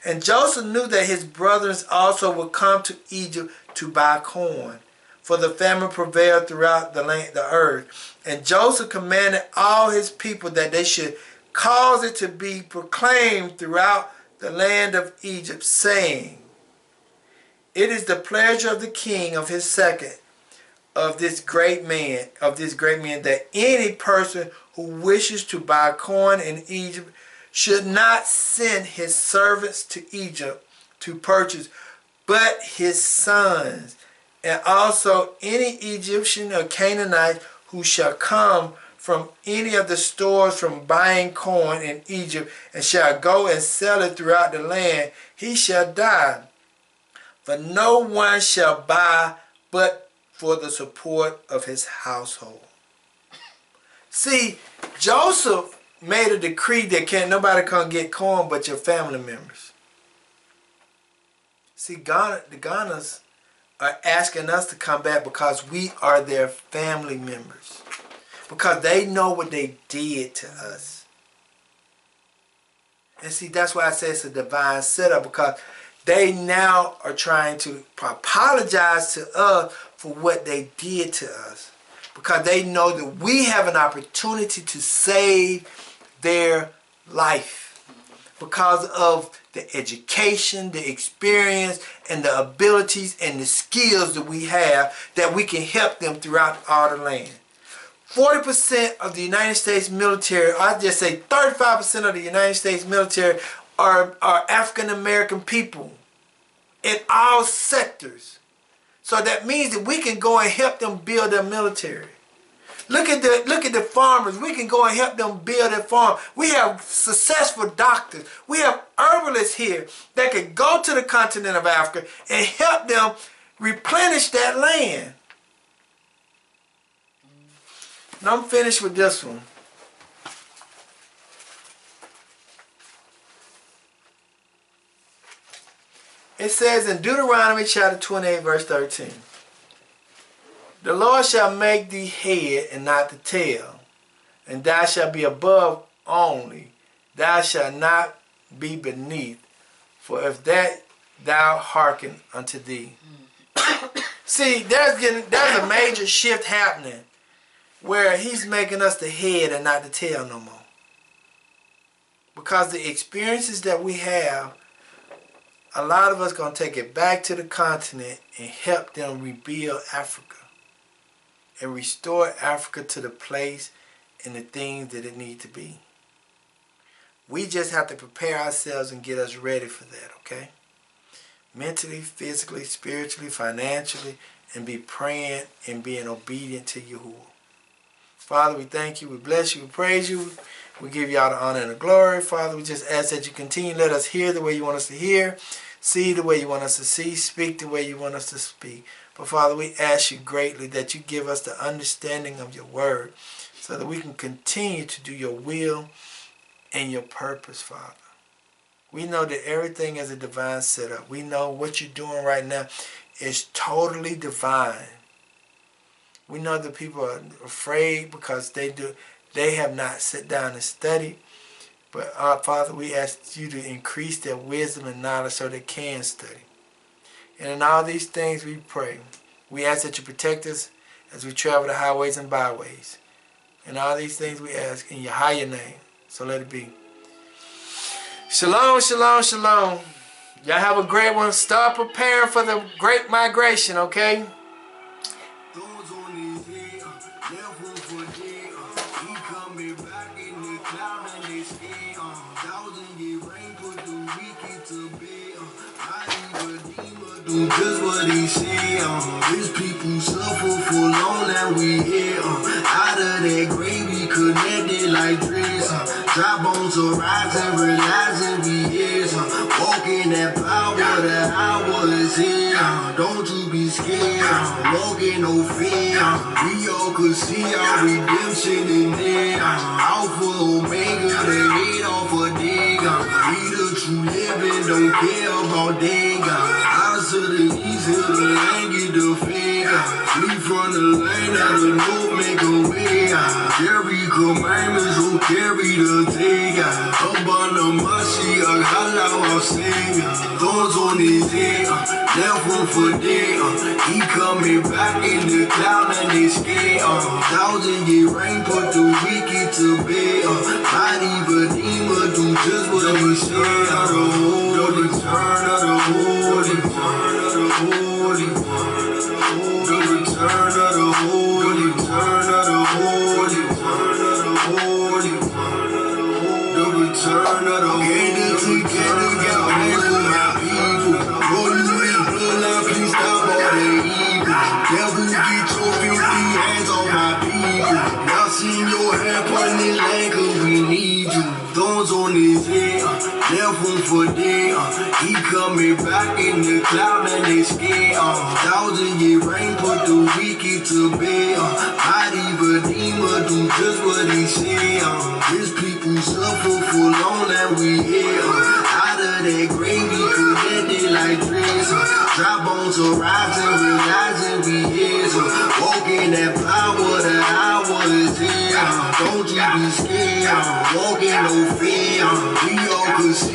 And Joseph knew that his brothers also would come to Egypt to buy corn, for the famine prevailed throughout the earth. And Joseph commanded all his people that they should cause it to be proclaimed throughout the land of Egypt, saying, it is the pleasure of the king of his second, of this great man, that any person who wishes to buy corn in Egypt should not send his servants to Egypt to purchase, but his sons, and also any Egyptian or Canaanite who shall come from any of the stores from buying corn in Egypt, and shall go and sell it throughout the land, he shall die. For no one shall buy but for the support of his household. See, Joseph made a decree that can't nobody come get corn but your family members. See, the Ghanas are asking us to come back because we are their family members. Because they know what they did to us. And see, that's why I say it's a divine setup, because they now are trying to apologize to us for what they did to us. Because they know that we have an opportunity to save their life. Because of the education, the experience, and the abilities and the skills that we have, that we can help them throughout all the land. 40% of the United States military, I just say 35% of the United States military are African American people in all sectors. So that means that we can go and help them build their military. Look at the farmers. We can go and help them build their farm. We have successful doctors. We have herbalists here that can go to the continent of Africa and help them replenish that land. Now I'm finished with this one. It says in Deuteronomy chapter 28 verse 13. The Lord shall make thee head and not the tail, and thou shalt be above only, thou shalt not be beneath, for if that thou hearken unto thee. See, there's a major shift happening where he's making us the head and not the tail no more. Because the experiences that we have, a lot of us going to take it back to the continent and help them rebuild Africa. And restore Africa to the place and the things that it needs to be. We just have to prepare ourselves and get us ready for that, okay? Mentally, physically, spiritually, financially, and be praying and being obedient to Yahuwah. Father, we thank you, we bless you, we praise you. We give you all the honor and the glory. Father, we just ask that you continue to let us hear the way you want us to hear, see the way you want us to see, speak the way you want us to speak. But Father, we ask you greatly that you give us the understanding of your word so that we can continue to do your will and your purpose, Father. We know that everything is a divine setup. We know what you're doing right now is totally divine. We know that people are afraid because they have not sat down and studied. But Father, we ask you to increase their wisdom and knowledge so they can study. And in all these things we pray. We ask that you protect us as we travel the highways and byways. And all these things we ask in your higher name. So let it be. Shalom, shalom, shalom. Y'all have a great one. Start preparing for the great migration, okay? Do just what he say, these people suffer for long that we here, out of that gravy connected like trees, dry bones are rising, realizing we is, walking that power that I was here, don't you be scared, walking no fear, we all could see our redemption in there, Alpha Omega, the head off a digger, we the true living, don't care about digger. To the east, to the land, get the figure. Flee from the land of the north, make a way. Carry commandments, who carry the taker. Up on the Mashiach, holla our Savior. Thorns on his head, left one for dead. He coming back in the cloud and they scared. 1,000-year rain put the wicked to bed. Mighty Redeemer, do just what he said. return of the gated together, got plans for my people. Roll you this bloodline, please stop all the evil. Devil, get your filthy hands on my people. Now send your hand upon this land, cause we need you. Thorns on his head, left one for dead. He coming back in the cloud and they scared. 1,000-year rain put the wicked to bed. Mighty Redeemer do just what he said. His people suffer for long and we here. Out of that grave we connected like trees. Dry bones are rising, realizing we here. Walk in that power, the hour is here. Don't you be scared, walk in no fear. We all could see.